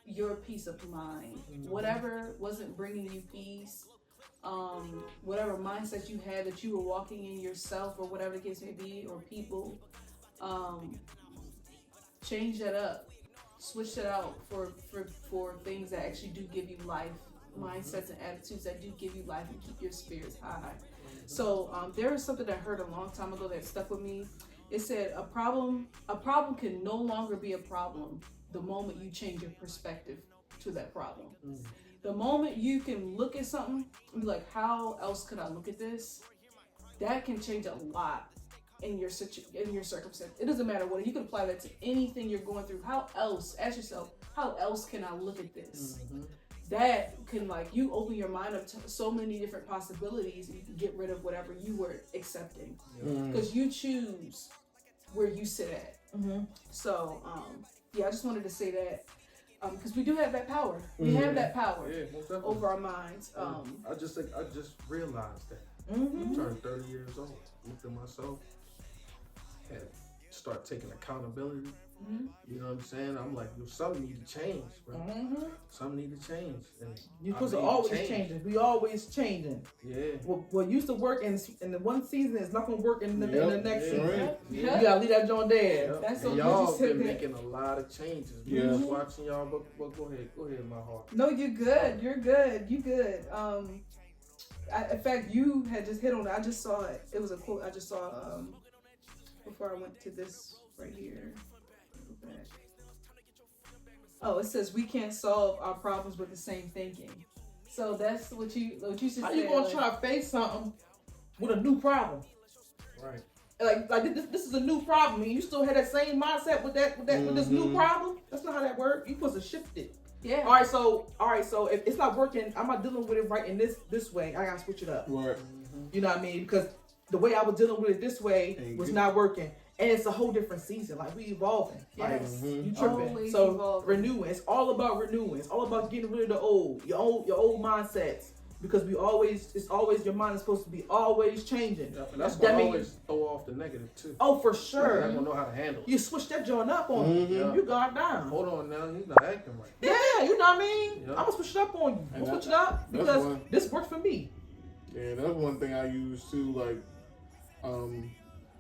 your peace of mind. Whatever wasn't bringing you peace, whatever mindset you had that you were walking in yourself or whatever the case may be, or people, change that up, switch that out for things that actually do give you life, mindsets and attitudes that do give you life and keep your spirits high. So there is something that I heard a long time ago that stuck with me. It said a problem can no longer be a problem the moment you change your perspective to that problem. The moment you can look at something and be like, how else could I look at this? That can change a lot in your circumstance. It doesn't matter what. You can apply that to anything you're going through. How else? Ask yourself, how else can I look at this? That can, like, you open your mind up to so many different possibilities, and you can get rid of whatever you were accepting, because you choose where you sit at. So yeah, I just wanted to say that, because we do have that power. We have that power over our minds. I just realized that. I turned 30 years old. Looked at myself. Had to start taking accountability. You know what I'm saying? I'm like, yo, something need to change, bro. Something need to change. And you're supposed to always changing. We always changing. Yeah. What used to work in the one season is not gonna work in the next season. Right. You gotta leave that joint there. That's and so y'all good. been making a lot of changes. Yeah. Just watching y'all, but go ahead, my heart. No, you're good. You're good. You good. In fact, you had just hit on it. I just saw it. It was a quote I just saw before I went to this right here. Oh, it says we can't solve our problems with the same thinking. So that's what you just said. How you gonna try to face something with a new problem? Right. Like this is a new problem, and you still had that same mindset with this new problem. That's not how that works. You supposed to shift it. Yeah. All right. So if it's not working, I'm not dealing with it right in this way. I gotta switch it up. Right. You know what I mean? Because the way I was dealing with it this way was not working. And it's a whole different season. Like, we evolving. Yes. Like, you tripping. Always so evolving. renewing. It's all about renewing. It's all about getting rid of the old. Your old mindsets. Because it's always your mind is supposed to be always changing. Yeah, and that's why I always throw off the negative too. Oh, for sure. I don't know how to handle it. You switch that joint up on you. Yeah. You gone down. Hold on now, he's not acting right. Yeah, you know what I mean? Yeah. I'm gonna switch it up on you. I'm And gonna switch it up because this works for me. Yeah, that's one thing I use too. Like,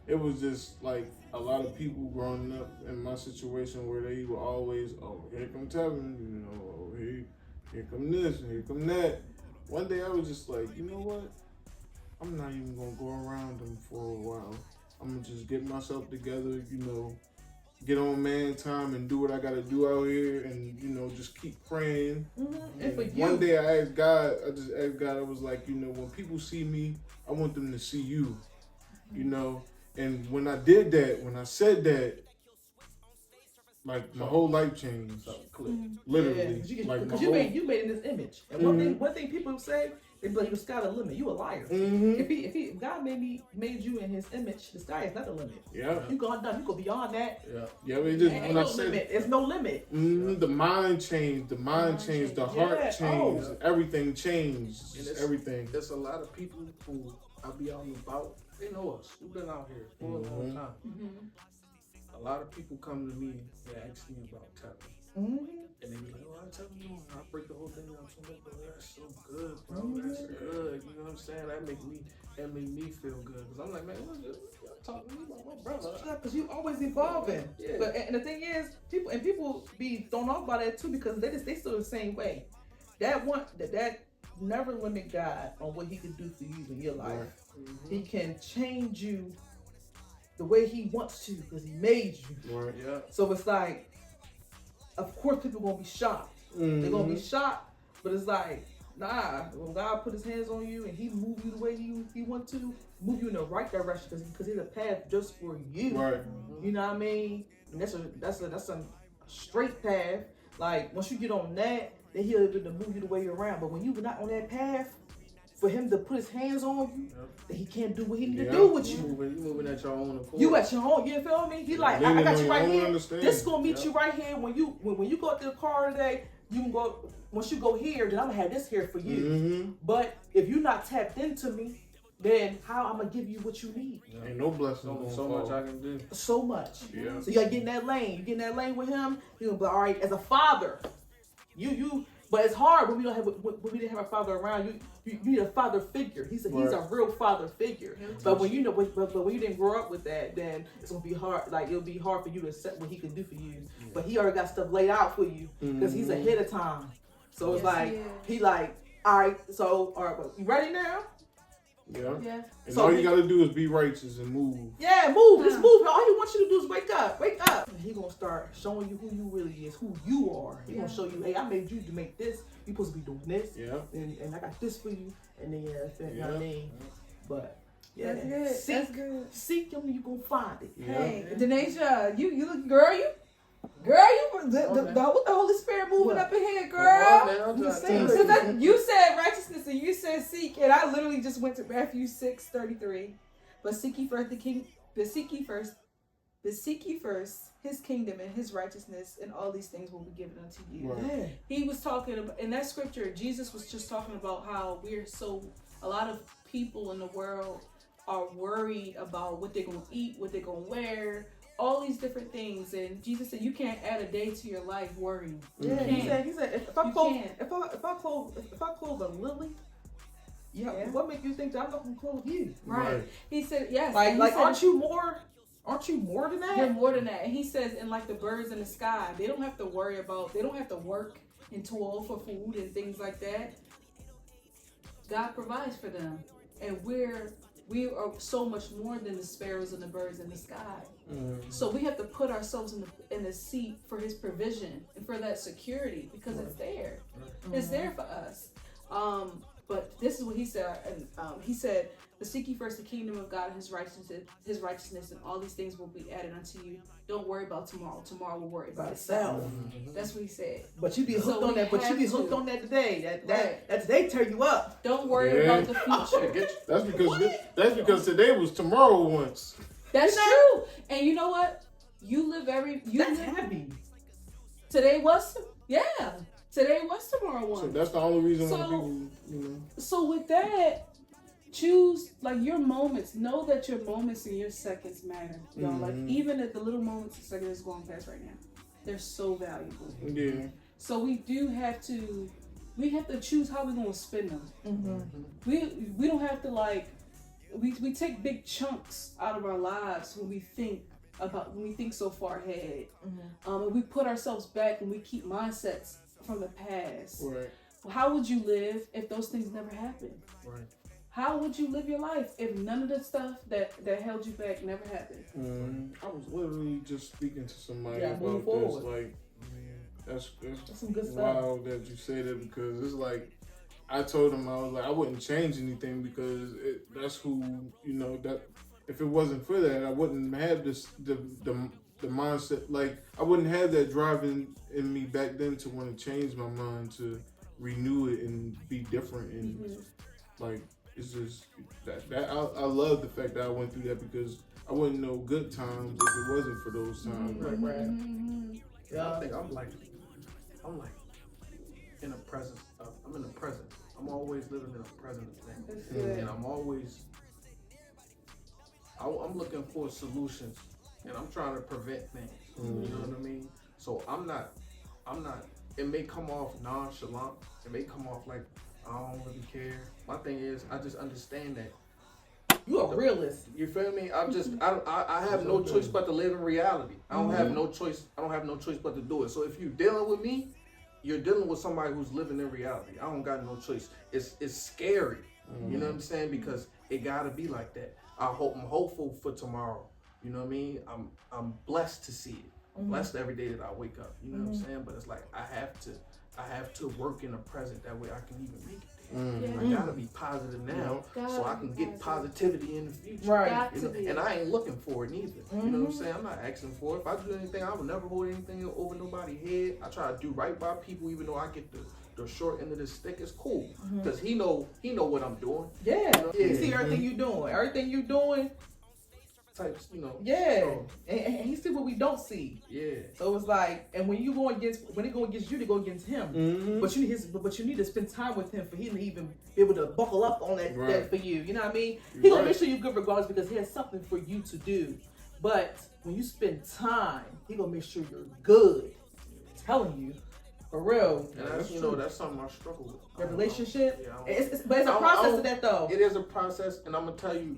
it was just like a lot of people growing up in my situation where they were always, oh, here come Tevin, you know, oh, here come this, and here come that. One day I was just like, you know what? I'm not even gonna go around them for a while. I'm gonna just get myself together, you know, get on man time and do what I gotta do out here, and you know, just keep praying. And for you. One day I asked God, I was like, you know, when people see me, I want them to see you, you know. And when I did that, when I said that, like my whole life changed, literally. Yeah, like because you made in this image. And one thing people say, they be like, the sky's the limit. You a liar. If God made you in His image, the sky is not the limit. Yeah. You gone down. You go beyond that. Yeah. But just Ain't when no I said limit. There's no limit. the mind changed. The mind changed. The heart changed. Everything changed. Everything. There's a lot of people who I be out and about. They know us. We've been out here for a long time. A lot of people come to me and ask me about Tevin. And they be like, oh, I tell you, I break the whole thing down to them, bro, that's so good, bro. That's good. You know what I'm saying? That make me feel good. Because I'm like, man, y'all talking to me about my brother. Because you always evolving. Yeah. But and the thing is, people be thrown off by that too, because they still the same way. That never limit God on what He can do for you in your life. He can change you the way He wants to, because He made you. Right. Yeah. So it's like, of course people gonna be shocked. They're gonna be shocked, but it's like, nah, when God put His hands on you and He move you the way He want to, move you in the right direction, because He's a path just for you. Right. You know what I mean? And that's a straight path. Like, once you get on that, then He'll be able to move you the way you're around. But when you're not on that path, for Him to put His hands on you, then He can't do what He need to do with you. You moving at your own accord. You at your own, you feel me? He like, I got you right here. This is gonna meet you right here when you go to the car today. you can go, once you go here, then I'm gonna have this here for you. Mm-hmm. But if you're not tapped into me, then how I'm gonna give you what you need? Ain't no blessing. So much I can do. So much. Yeah. So you gotta get in that lane. You get in that lane with him, he's gonna be like, all right, as a father, you but it's hard when we don't have when we didn't have a father around. You need a father figure. He's a real father figure. But when you know but when you didn't grow up with that, then it's gonna be hard. Like it'll be hard for you to accept what he can do for you. But he already got stuff laid out for you because he's ahead of time. So it's like he like, all right, well, you ready now? Yeah. Yeah. And So all you gotta do is be righteous and move. Yeah, move. Just move. All he wants you to do is wake up. Wake up. And he gonna start showing you who you really is, who you are. He gonna show you, hey, I made you to make this. You supposed to be doing this. Yeah. And I got this for you. And then you know what I mean? But yeah. That's good. That's good. Seek him, you gonna find it. Hey, Denasia, you look, girl, you the Holy Spirit moving up in here, girl. Because you said righteousness and you said seek, and I literally just went to Matthew 6:33. But seek ye first his kingdom and his righteousness, and all these things will be given unto you. Right. He was talking about, in that scripture, Jesus was just talking about how a lot of people in the world are worried about what they're going to eat, what they're going to wear, all these different things. And Jesus said, you can't add a day to your life worrying. Yeah, he said, if I clothe a lily, what make you think that I'm not gonna clothe you? Right. He said, yes. Like, he said, aren't you more than that? You're more than that. And he says, and like the birds in the sky, they don't have to work and toil for food and things like that. God provides for them. And we are so much more than the sparrows and the birds in the sky. So we have to put ourselves in the seat for his provision and for that security, because it's there. It's there for us. But this is what he said. And he said, "But seek ye first the kingdom of God and his righteousness, and all these things will be added unto you. Don't worry about tomorrow. Tomorrow will worry about itself." That's what he said. But you be hooked on that. But you be hooked on that today. That today tear you up. Don't worry about the future. That's because today was tomorrow once. That's true. And you know what? That's heavy. Today was tomorrow one. So that's the only reason why people, So with that, choose like your moments. Know that your moments and your seconds matter. You know, like even at the little moments, the second is going past right now, they're so valuable. Yeah. So we have to choose how we're gonna spend them. We don't have to we take big chunks out of our lives when we think so far ahead. And we put ourselves back and we keep mindsets from the past. Right. Well, how would you live if those things never happened? Right. How would you live your life if none of the stuff that held you back never happened? I was literally just speaking to somebody about move this. forward. Like, that's some good stuff. Wild that you say that, because it's like I told him, I was like, I wouldn't change anything because that's who, that if it wasn't for that, I wouldn't have the mindset. Like, I wouldn't have that driving in me back then to want to change my mind, to renew it and be different. And like, it's just that I love the fact that I went through that, because I wouldn't know good times if it wasn't for those times. Right. Yeah, I think I'm like in the presence of, I'm in the present. I'm always living in the present of things. And I'm always, I'm looking for solutions, and I'm trying to prevent things. You know what I mean? So I'm not, it may come off nonchalant. It may come off like I don't really care. My thing is, I just understand that. You a realist. You feel me? I have no choice but to live in reality. I don't have no choice. I don't have no choice but to do it. So if you're dealing with me, you're dealing with somebody who's living in reality. I don't got no choice. It's scary. You know what I'm saying? Because it gotta be like that. I'm hopeful for tomorrow. You know what I mean? I'm blessed to see it. I'm blessed every day that I wake up. You know what I'm saying? But it's like I have to work in the present. That way I can even make it. I gotta be positive now, so I can get positivity in the future. Right. And I ain't looking for it neither. You know what I'm saying? I'm not asking for it. If I do anything, I would never hold anything over nobody's head. I try to do right by people, even though I get the short end of the stick. It's cool, because he know what I'm doing. Yeah. He see everything you doing. Everything you doing, types, you know. Yeah, So, and he see what we don't see. yeah. So it's like, and when you go against, when they go against you, they go against him. Mm-hmm. But you need to spend time with him for him to even be able to buckle up on that, Right. that for you. You know what I mean? You're He gonna right. make sure you're good regardless because he has something for you to do. But when you spend time, he gonna make sure you're good. I'm telling you, for real. And that's, you know, that's something I struggle with. Your relationship, Yeah, I don't- but it's a I process don't- of that though. It is a process, and I'm gonna tell you,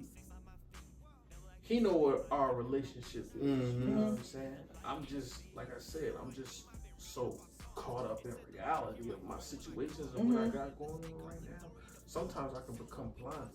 he know what our relationship is. Mhm. You know what I'm saying? I'm just, like I said, I'm just so caught up in reality of my situations and what I got going on right now. Sometimes I can become blind.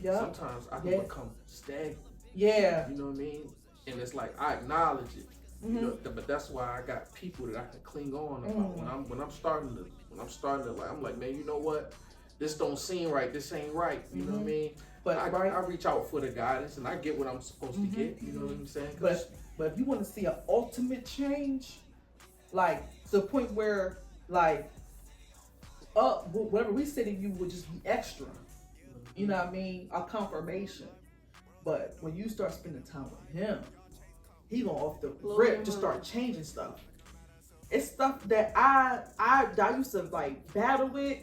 Yeah, Sometimes I can Yeah. become stagnant. yeah. You know what I mean? And it's like I acknowledge it. You Mm-hmm. know, but that's why I got people that I can cling on about. When I'm starting to like, I'm like, man, you know what? This don't seem right. This ain't right. You know what I mean? But I reach out for the guidance and I get what I'm supposed to get. You know what I'm saying? 'Cause But if you want to see an ultimate change, like to the point where like whatever we say to you would just be extra. You know what I mean? A confirmation. But when you start spending time with him, he gonna off the rip just start changing stuff. It's stuff that I used to like battle with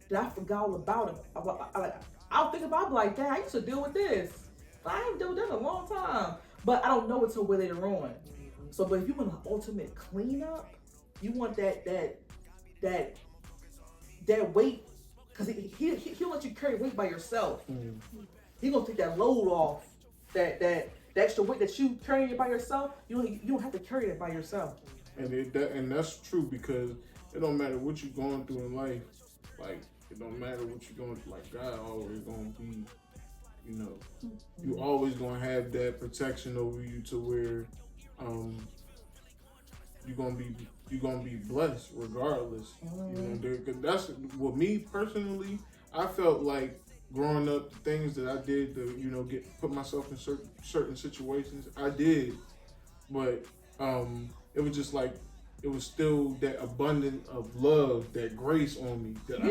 that I forgot all about it. I'll think about it like that. I used to deal with this. I haven't dealt with that in a long time. But I don't know until way later on. So, but if you want an ultimate cleanup, you want that weight, because he'll let you carry weight by yourself. He gonna take that load off, that extra weight that you carrying by yourself. You don't have to carry that by yourself. And that's true because it don't matter what you're going through in life. Like it don't matter what you're going through. Like God always gonna be, you know, you always gonna have that protection over you to where, you're gonna be blessed regardless. You know, 'cause that's with me personally. I felt like growing up, the things that I did to, you know, put myself in certain situations, I did, but it was just like it was still that abundance of love, that grace on me that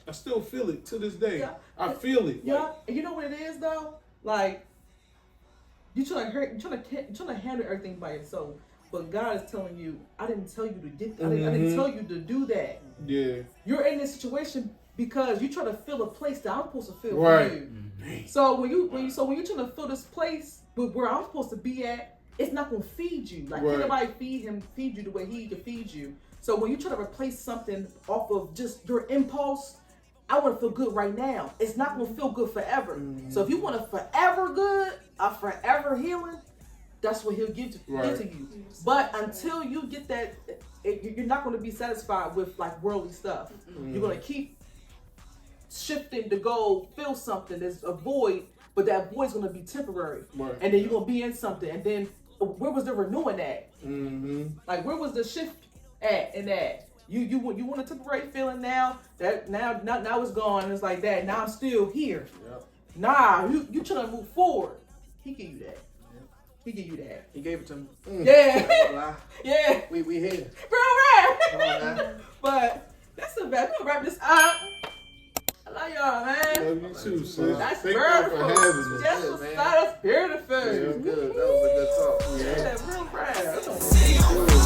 I still feel it to this day. Yeah. I feel it. Yeah, and you know what it is though? Like you're trying to handle everything by yourself, but God is telling you, I didn't tell you to get. I didn't tell you to do that. Yeah. You're in this situation because you try to fill a place that I'm supposed to fill Right. for you. So when you're trying to fill this place with where I'm supposed to be at, it's not gonna feed you. Like Right. nobody feed you the way he can feed you. So when you try to replace something off of just your impulse, I want to feel good right now. It's not gonna feel good forever. So if you want a forever good, a forever healing, that's what he'll give to you. But until you get that, you're not gonna be satisfied with like worldly stuff. You're gonna keep shifting to go feel something. There's a void, but that void's gonna be temporary. Right. And then you're gonna be in something, and then where was the renewing at? Mm-hmm. Like where was the shift at in that? You want a temporary feeling now that now it's gone. It's like that. Now I'm still here. Yep. Nah, you trying to move forward. He give you that. He give you that. He gave it to me. Yeah. Yeah. We here. Bro, Come on right. now. But that's a bad. We're gonna wrap this up. I love y'all, man. Love you too, sis. That's Thank you for beautiful. having me. Just Yeah, a man. side. That's beautiful. That was good. That was a good talk. Yeah, real proud.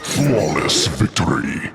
Flawless victory.